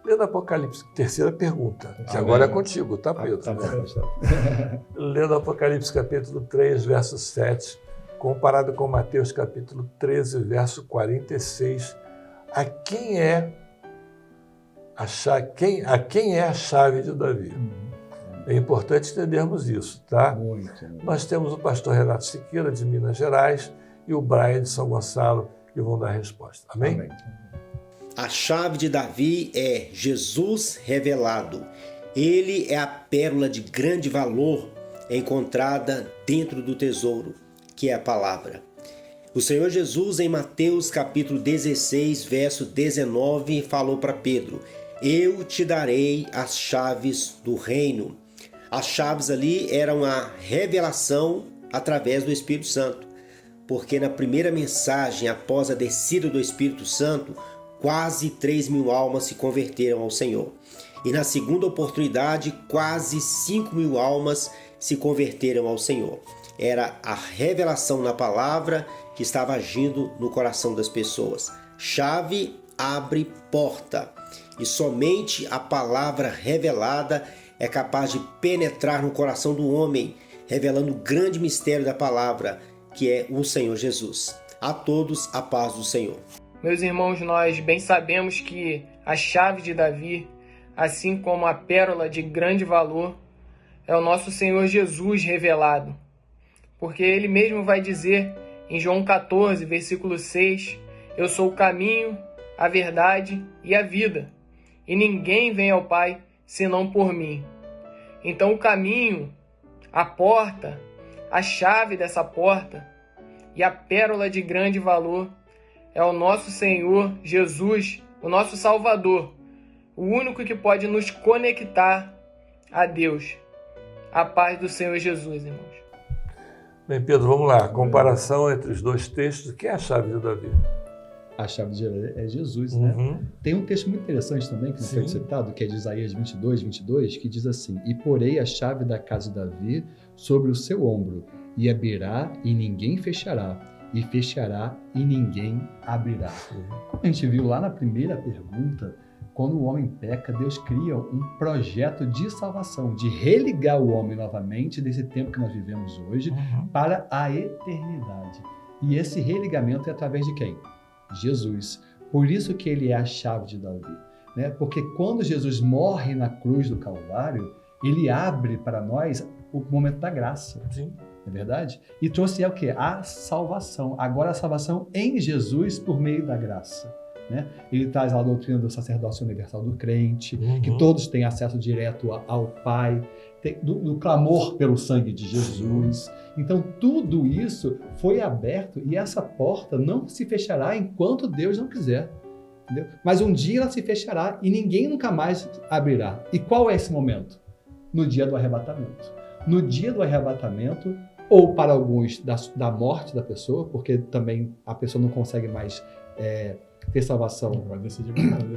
Lendo Apocalipse, terceira pergunta, que Amém. agora é contigo, tá, Pedro? Tá bom, pastor. Lendo Apocalipse capítulo 3, verso 7, comparado com Mateus capítulo 13, verso 46, a quem é a chave de Davi? É importante entendermos isso, tá? Muito. Nós temos o pastor Renato Siqueira, de Minas Gerais, e o Brian, de São Gonçalo, que vão dar a resposta. Amém? Amém. A chave de Davi é Jesus revelado. Ele é a pérola de grande valor encontrada dentro do tesouro, que é a palavra. O Senhor Jesus, em Mateus capítulo 16, verso 19, falou para Pedro: eu te darei as chaves do reino. As chaves ali eram a revelação através do Espírito Santo, porque na primeira mensagem, após a descida do Espírito Santo, quase 3.000 almas se converteram ao Senhor. E na segunda oportunidade, quase 5.000 almas se converteram ao Senhor. Era a revelação na palavra que estava agindo no coração das pessoas. Chave abre porta. E somente a palavra revelada é capaz de penetrar no coração do homem, revelando o grande mistério da palavra, que é o Senhor Jesus. A todos a paz do Senhor. Meus irmãos, nós bem sabemos que a chave de Davi, assim como a pérola de grande valor, é o nosso Senhor Jesus revelado. Porque ele mesmo vai dizer em João 14, versículo 6, eu sou o caminho, a verdade e a vida, e ninguém vem ao Pai senão por mim. Então o caminho, a porta, a chave dessa porta e a pérola de grande valor é o nosso Senhor Jesus, o nosso Salvador, o único que pode nos conectar a Deus. A paz do Senhor Jesus, irmãos. Bem, Pedro, vamos lá. Comparação entre os dois textos. O que é a chave de Davi? A chave de Davi é Jesus, né? Tem um texto muito interessante também, que não foi citado, que é de Isaías 22, que diz assim: e porei a chave da casa de Davi sobre o seu ombro, e abrirá e ninguém fechará, e fechará e ninguém abrirá. Como a gente viu lá na primeira pergunta, quando o homem peca, Deus cria um projeto de salvação, de religar o homem novamente desse tempo que nós vivemos hoje para a eternidade. E esse religamento é através de quem? Jesus. Por isso que ele é a chave de Davi, né? Porque quando Jesus morre na cruz do Calvário, ele abre para nós o momento da graça. Sim. Não é verdade? E trouxe o quê? A salvação. Agora a salvação em Jesus por meio da graça. Né? Ele traz a doutrina do sacerdócio universal do crente, que todos têm acesso direto ao Pai, do clamor pelo sangue de Jesus. Então tudo isso foi aberto e essa porta não se fechará enquanto Deus não quiser. Entendeu? Mas um dia ela se fechará e ninguém nunca mais abrirá. E qual é esse momento? No dia do arrebatamento. No dia do arrebatamento, ou para alguns da morte da pessoa, porque também a pessoa não consegue mais ter salvação,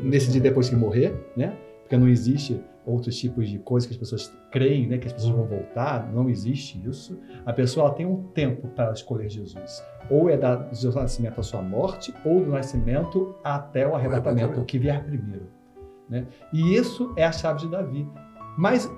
decidir depois que morrer, né? Porque não existe outros tipos de coisas que as pessoas creem, né? Que as pessoas vão voltar, não existe isso. A pessoa ela tem um tempo para escolher Jesus. Ou é do seu nascimento à sua morte, ou do nascimento até o arrebatamento, o que vier primeiro, né? E isso é a chave de Davi. Mas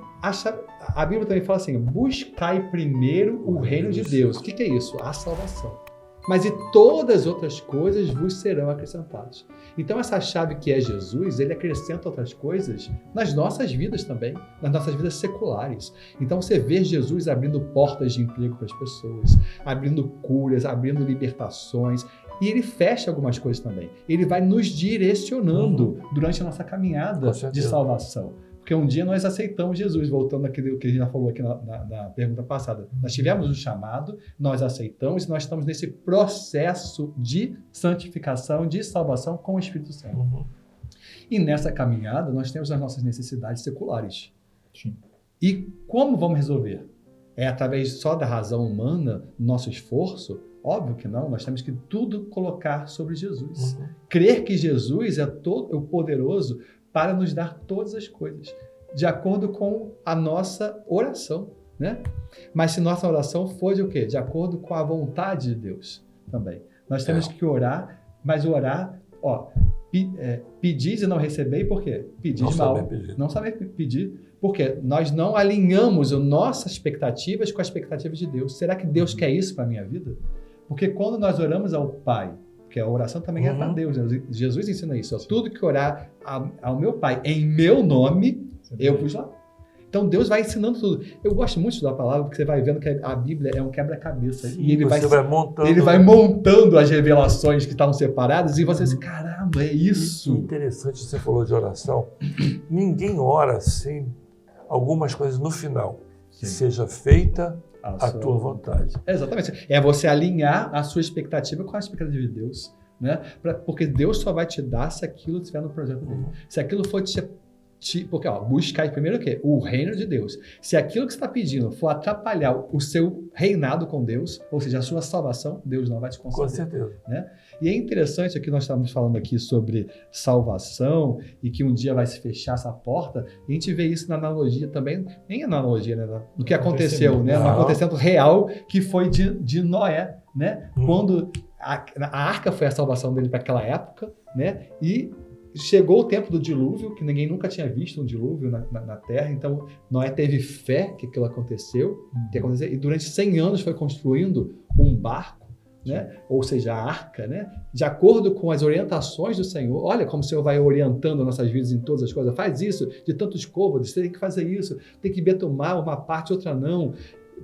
a Bíblia também fala assim, buscai primeiro o reino de Deus. O que é isso? A salvação. Mas e todas as outras coisas vos serão acrescentadas. Então essa chave que é Jesus, ele acrescenta outras coisas nas nossas vidas também, nas nossas vidas seculares. Então você vê Jesus abrindo portas de emprego para as pessoas, abrindo curas, abrindo libertações, e ele fecha algumas coisas também. Ele vai nos direcionando durante a nossa caminhada de salvação. Porque um dia nós aceitamos Jesus, voltando àquilo que a gente já falou aqui na pergunta passada. Nós tivemos um chamado, nós aceitamos e nós estamos nesse processo de santificação, de salvação com o Espírito Santo. E nessa caminhada nós temos as nossas necessidades seculares. Sim. E como vamos resolver? É através só da razão humana, nosso esforço? Óbvio que não, nós temos que tudo colocar sobre Jesus. Crer que Jesus é o poderoso para nos dar todas as coisas, de acordo com a nossa oração, né? Mas se nossa oração for de o quê? De acordo com a vontade de Deus também. Nós temos que orar, mas orar, pedis e não recebei, por quê? Pedis mal, não saber pedir, porque nós não alinhamos as nossas expectativas com as expectativas de Deus. Será que Deus quer isso para a minha vida? Porque quando nós oramos ao Pai, porque a oração também é para Deus, Jesus ensina isso, tudo que orar ao meu Pai em meu nome, eu pus lá. Então Deus vai ensinando tudo. Eu gosto muito da palavra, porque você vai vendo que a Bíblia é um quebra-cabeça. E ele vai montando as revelações que estavam separadas e você diz, caramba, é isso. Interessante, você falou de oração. Ninguém ora sem algumas coisas no final. Que seja feita a tua vontade. Exatamente. É você alinhar a sua expectativa com a expectativa de Deus, né? Porque Deus só vai te dar se aquilo estiver no projeto dele. Se aquilo for porque buscar primeiro o quê? O reino de Deus. Se aquilo que você está pedindo for atrapalhar o seu reinado com Deus, ou seja, a sua salvação, Deus não vai te conceder. Com certeza. Né? E é interessante que nós estamos falando aqui sobre salvação e que um dia vai se fechar essa porta, e a gente vê isso na analogia também, nem analogia, né? Do que aconteceu, né? Um acontecimento real que foi de Noé, né? Quando a arca foi a salvação dele para aquela época, né? E chegou o tempo do dilúvio, que ninguém nunca tinha visto um dilúvio na Terra, então Noé teve fé que aquilo aconteceu, e durante 100 anos foi construindo um barco, né? Ou seja, a arca, né? De acordo com as orientações do Senhor. Olha como o Senhor vai orientando nossas vidas em todas as coisas. Faz isso de tantos côvados, você tem que fazer isso, tem que betumar uma parte, outra não.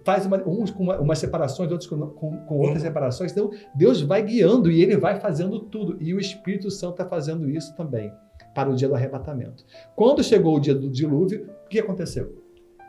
Faz uns com umas separações, outros com outras separações. Então, Deus vai guiando e Ele vai fazendo tudo. E o Espírito Santo está fazendo isso também para o dia do arrebatamento. Quando chegou o dia do dilúvio, o que aconteceu?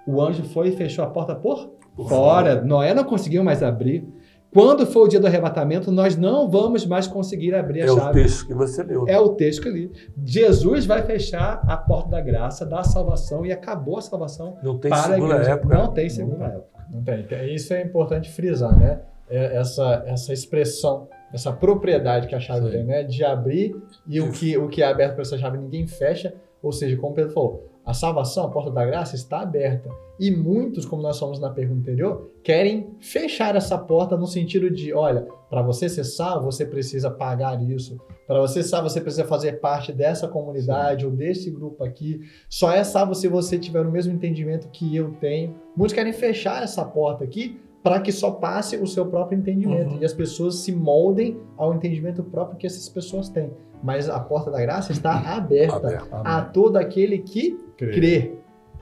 O anjo foi e fechou a porta por fora. Noé não conseguiu mais abrir. Quando for o dia do arrebatamento, nós não vamos mais conseguir abrir a chave. É o texto que você leu. É o texto que eu li. Jesus vai fechar a porta da graça, da salvação, e acabou a salvação. Não tem para segunda a igreja. época. Não tem segunda época. Não tem. Isso é importante frisar, né? Essa expressão, essa propriedade que a chave tem, né? De abrir, e o que é aberto por essa chave ninguém fecha. Ou seja, como o Pedro falou, a salvação, a porta da graça está aberta. E muitos, como nós falamos na pergunta anterior, querem fechar essa porta no sentido de, olha, para você ser salvo, você precisa pagar isso. Para você ser salvo, você precisa fazer parte dessa comunidade ou desse grupo aqui. Só é salvo se você tiver o mesmo entendimento que eu tenho. Muitos querem fechar essa porta aqui para que só passe o seu próprio entendimento. E as pessoas se moldem ao entendimento próprio que essas pessoas têm. Mas a porta da graça está aberta a todo aquele que crê.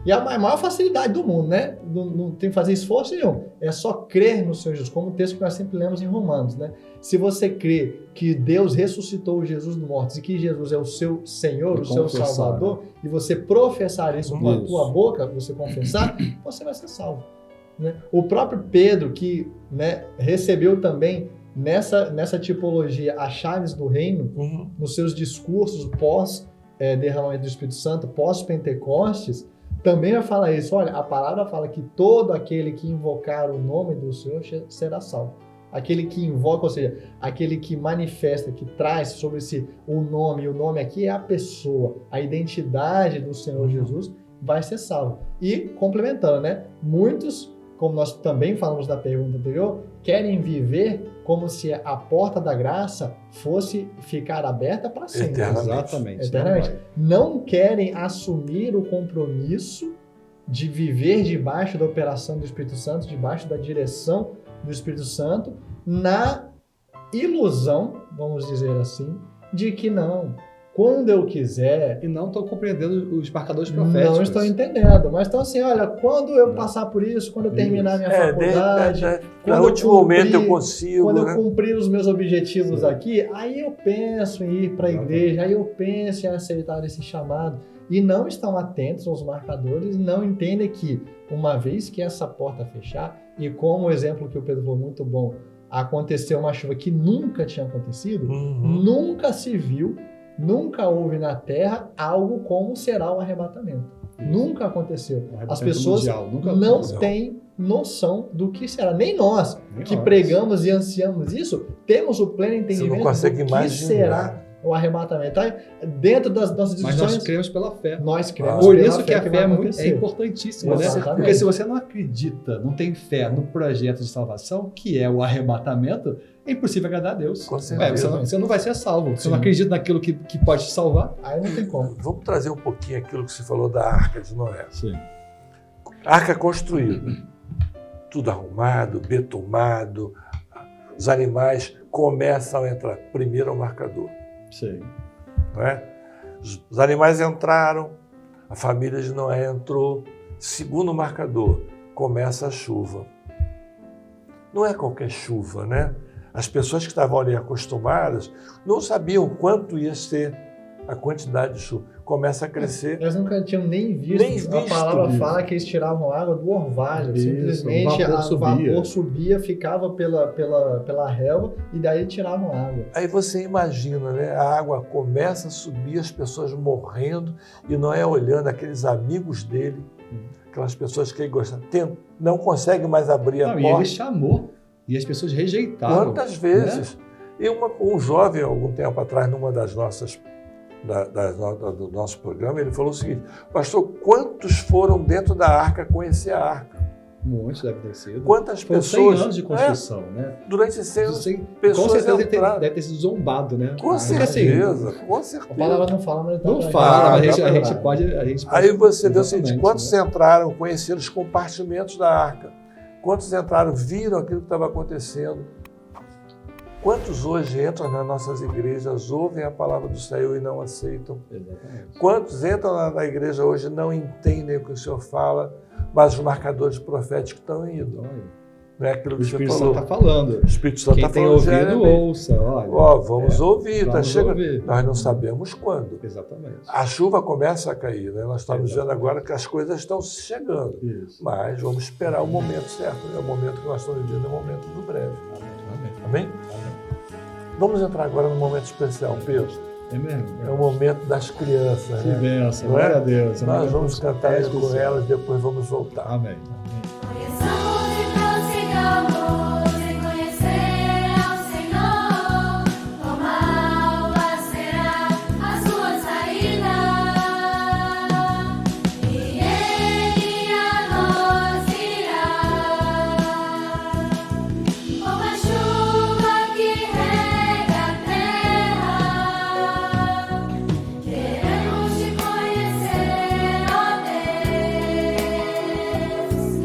E a maior facilidade do mundo, né? Não tem que fazer esforço nenhum. É só crer no Senhor Jesus, como o texto que nós sempre lemos em Romanos, né? Se você crê que Deus ressuscitou Jesus dos mortos e que Jesus é o seu Senhor, o seu Salvador, e você professar isso com a tua boca, você confessar, você vai ser salvo. Né? O próprio Pedro, que, né, recebeu também nessa tipologia as chaves do reino, nos seus discursos pós-derramamento do Espírito Santo, pós-Pentecostes, também vai falar isso. Olha, a palavra fala que todo aquele que invocar o nome do Senhor será salvo. Aquele que invoca, ou seja, aquele que manifesta, que traz sobre si o nome, e o nome aqui é a pessoa, a identidade do Senhor Jesus, vai ser salvo. E, complementando, né? Muitos, como nós também falamos na pergunta anterior, querem viver como se a porta da graça fosse ficar aberta para sempre. Eternamente. Eternamente. Não querem assumir o compromisso de viver debaixo da operação do Espírito Santo, debaixo da direção do Espírito Santo, na ilusão, vamos dizer assim, de que não. Quando eu quiser... E não estou compreendendo os marcadores proféticos. Não estou entendendo. Mas então assim, olha, quando eu passar por isso, quando eu terminar minha faculdade... No último momento eu consigo... Quando eu cumprir os meus objetivos aqui, aí eu penso em ir para a igreja, aí eu penso em aceitar esse chamado. e não estão atentos aos marcadores, não entendem que uma vez que essa porta fechar, e como o exemplo que o Pedro falou muito bom, aconteceu uma chuva que nunca tinha acontecido, nunca se viu, nunca houve na Terra algo como será o arrebatamento. Nunca aconteceu. As pessoas não têm noção do que será. Nem nós, que pregamos e ansiamos isso, temos o pleno entendimento do que será o arrebatamento. Tá? Dentro das nossas discussões... Mas nós cremos pela fé. Nós cremos Por pela isso que a fé vai é importantíssima, né? Porque se você não acredita, não tem fé no projeto de salvação, que é o arrebatamento, é impossível agradar a Deus. Com certeza. Você não vai ser salvo. Você não acredita naquilo que pode te salvar. Aí não tem como. Vamos trazer um pouquinho aquilo que você falou da Arca de Noé. Sim. Arca construída. Tudo arrumado, betumado. Os animais começam a entrar. Primeiro é o marcador. Sim. Não é? Os animais entraram, a família de Noé entrou. Segundo marcador, começa a chuva. Não é qualquer chuva, né? As pessoas que estavam ali acostumadas não sabiam quanto ia ser a quantidade de chuva. Começa a crescer. Eles nunca tinham nem visto. A palavra fala que eles tiravam água do orvalho. Simplesmente o vapor subia, ficava pela relva e daí tiravam água. Aí você imagina, né? A água começa a subir, as pessoas morrendo e Noé olhando aqueles amigos dele, aquelas pessoas que ele gosta, não consegue mais abrir a porta. E ele chamou e as pessoas rejeitaram. Quantas vezes? Né? E um jovem, algum tempo atrás, numa das nossas do nosso programa, ele falou o seguinte: pastor, quantos foram dentro da arca conhecer a arca? Muitos deve ter sido. Quantas pessoas? 100 anos de construção, né? Durante 100 anos, pessoas com certeza deve ter sido zombado, né? Com certeza, com certeza. A palavra não fala, mas não fala, mas a gente pode. Aí você vê o seguinte: quantos entraram, conheceram os compartimentos da arca? Quantos entraram, viram aquilo que estava acontecendo? Quantos hoje entram nas nossas igrejas, ouvem a palavra do Senhor e não aceitam? Exatamente. Quantos entram na igreja hoje e não entendem o que o Senhor fala, mas os marcadores proféticos estão indo? Não é aquilo que o Espírito você Santo está falando. O Espírito Santo está falando. Quem tem ouvido, ouça. Vamos ouvir. Tá chegando. Nós não sabemos quando. Exatamente. A chuva começa a cair, né? Nós estamos vendo agora que as coisas estão chegando. Isso. Mas vamos esperar o momento certo. É o momento que nós estamos vivendo, é o momento do breve. Amém? Vamos entrar agora num momento especial, Pedro. É mesmo? É o momento das crianças. Que bênção, glória a Deus. Nós vamos cantar isso com elas, depois vamos voltar. Amém. Conheçamos e prossigamos em conhecer ao Senhor. Quão alva será a sua saída, e Ele a nós irá. Como a chuva que rega a terra, queremos te conhecer, ó Deus.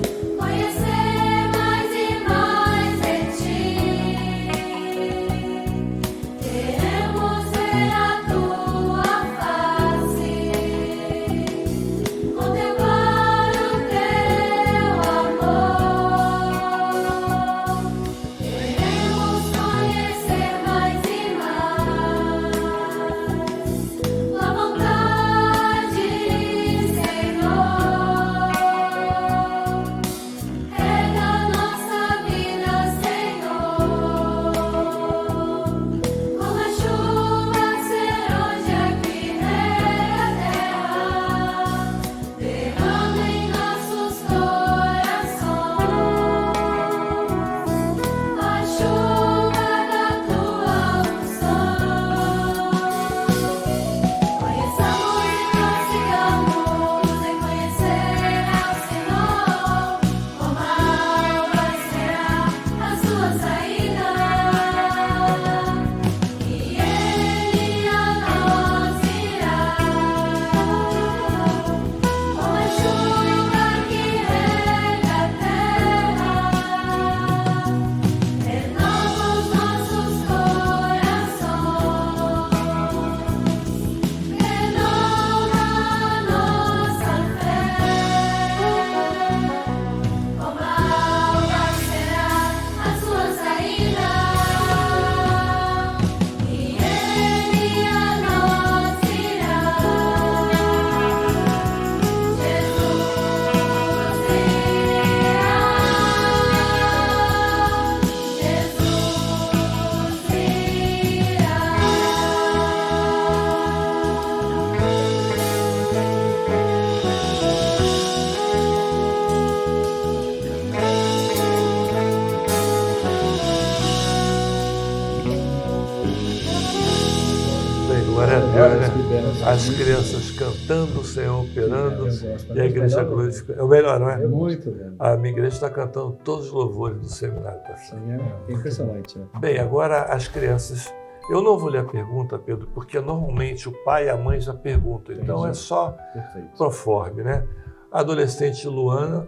as crianças cantando, o Senhor operando, Eu gosto, e a igreja glorificando. É o melhor, não é? É muito, velho. A minha igreja está cantando todos os louvores do seminário. Isso aí é impressionante, né? Bem, agora as crianças. Eu não vou ler a pergunta, Pedro, porque normalmente o pai e a mãe já perguntam. Então é só Perfeito. proforme, né? A adolescente Luan,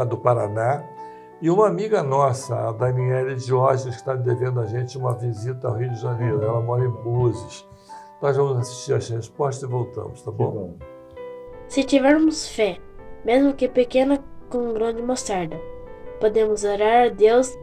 do Paraná, e uma amiga nossa, a Daniele Diógenes, que está devendo a gente uma visita ao Rio de Janeiro. Ela mora em Búzios. Nós vamos assistir as respostas e voltamos, tá bom? Se tivermos fé, mesmo que pequena, com um grão de mostarda, podemos orar a Deus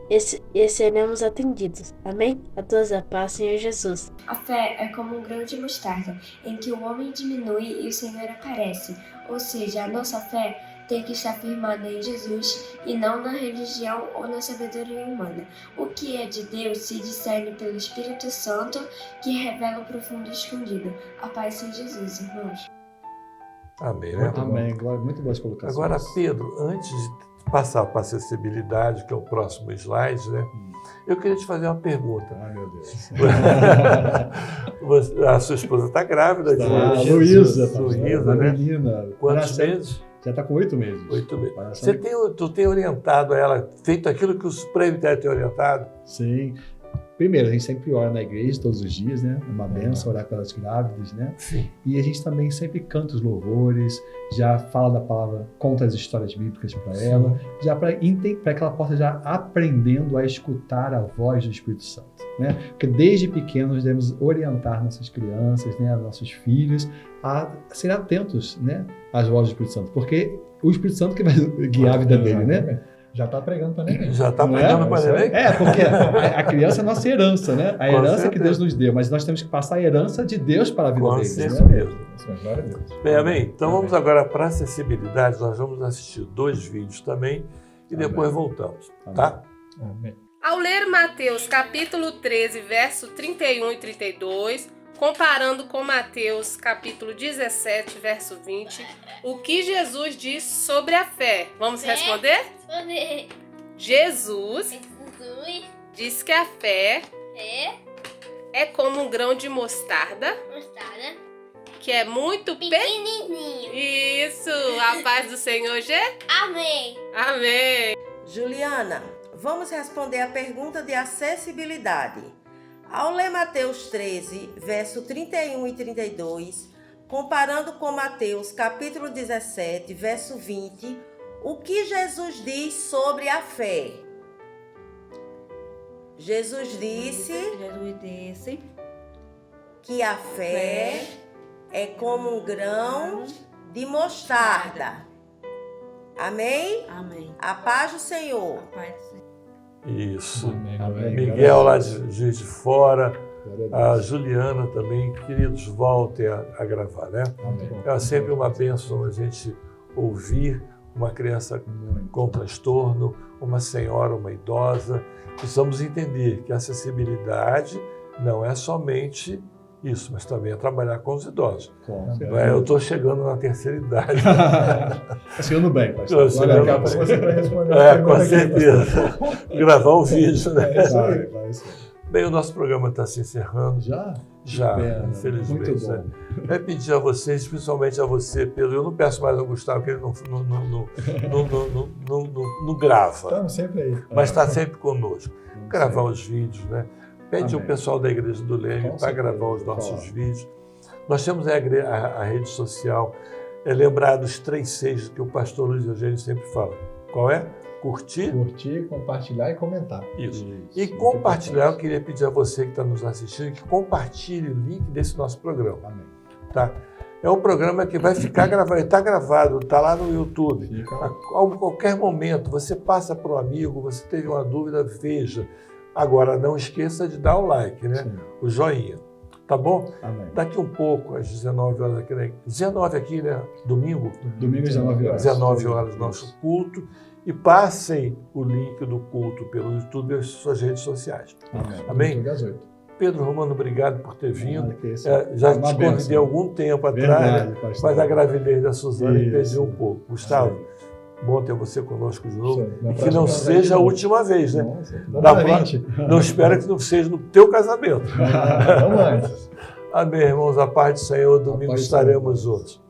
e seremos atendidos. Amém? A todos a paz, Senhor Jesus. A fé é como um grão de mostarda, em que o homem diminui e o Senhor aparece. Ou seja, a nossa fé tem que estar firmada em Jesus e não na religião ou na sabedoria humana. O que é de Deus se discerne pelo Espírito Santo, que revela o profundo escondido. A paz seja Jesus, irmãos. Amém, né? Amém. Glória, muito boas colocações. Agora, Pedro, antes de passar para a acessibilidade, que é o próximo slide, né? Eu queria te fazer uma pergunta. Ai, meu Deus. A sua esposa está grávida, Luísa, Luísa, né? Menina. Quantos meses? Já está com 8 meses. 8 meses. Tu tem orientado ela, feito aquilo que os presbitérios têm orientado? Sim. Primeiro, a gente sempre ora na igreja todos os dias, né? É uma benção orar pelas grávidas, né? Sim. E a gente também sempre canta os louvores, já fala da palavra, conta as histórias bíblicas para ela, já para que ela possa já aprendendo a escutar a voz do Espírito Santo, né? Porque desde pequenos nós devemos orientar nossas crianças, né? Nossos filhos a ser atentos, né? Às vozes do Espírito Santo, porque o Espírito Santo que vai guiar a vida dele, né? Já está pregando para neném. Já está pregando para neném? É, porque a criança é a nossa herança, né? A herança que Deus nos deu, mas nós temos que passar a herança de Deus para a vida deles. Com certeza. Glória a Deus. Bem, amém? Então vamos agora para a acessibilidade. Nós vamos assistir 2 vídeos também e depois voltamos, tá? Amém. Ao ler Mateus capítulo 13, verso 31 e 32, comparando com Mateus capítulo 17, verso 20, o que Jesus diz sobre a fé? Vamos responder? Jesus diz que a fé é como um grão de mostarda, que é muito pequenininho. Isso! A paz do Senhor, Amém. Amém! Juliana, vamos responder a pergunta de acessibilidade. Ao ler Mateus 13, verso 31 e 32, comparando com Mateus capítulo 17, verso 20, o que Jesus diz sobre a fé? Jesus disse que a fé é como um grão de mostarda. Amém? Amém. A paz do Senhor. Isso. Amém. Miguel lá de Juiz de Fora, a Juliana também, queridos, voltem a gravar, né? Amém. É sempre uma bênção a gente ouvir uma criança com transtorno, uma senhora, uma idosa. Precisamos entender que a acessibilidade não é somente isso, mas também é trabalhar com os idosos. Eu estou chegando na terceira idade. Está chegando bem, pastor. Daqui a pouco você vai responder. Com certeza. Gravar um vídeo, né? Vai. Bem, o nosso programa está se encerrando. Já, pena, infelizmente. muito bom. Eu pedir a vocês, principalmente a você, Pedro, eu não peço mais ao Gustavo, porque ele não grava. Estamos sempre aí. Mas está sempre conosco. Gravar os vídeos, né? Pede ao pessoal da Igreja do Leme para gravar os nossos vídeos. Nós temos a rede social, lembrar dos 3 Cs que o pastor Luiz Eugênio sempre fala. Qual é? Curtir, compartilhar e comentar. Isso. E compartilhar, eu queria pedir a você que está nos assistindo que compartilhe o link desse nosso programa. Amém. Tá? É um programa que vai ficar gravado, está gravado, está lá no YouTube. A qualquer momento, você passa para um amigo, você teve uma dúvida, veja. Agora, não esqueça de dar o like, né? Sim. O joinha. Tá bom? Amém. Daqui um pouco, às 19 horas aqui, né? 19 aqui, né? Domingo? Domingo às 19 horas. 19 horas, nosso culto. E passem o link do culto pelo YouTube e as suas redes sociais. Amém? YouTube às 8. Pedro Romano, obrigado por ter vindo. Já Já te convidei há algum tempo atrás, mas a gravidez da Suzana impediu um pouco. Gustavo, bom ter você conosco de novo. E que não seja a última vez, né? Não espero que não seja no teu casamento. Não antes. Amém, irmãos. A paz do Senhor. Domingo estaremos juntos.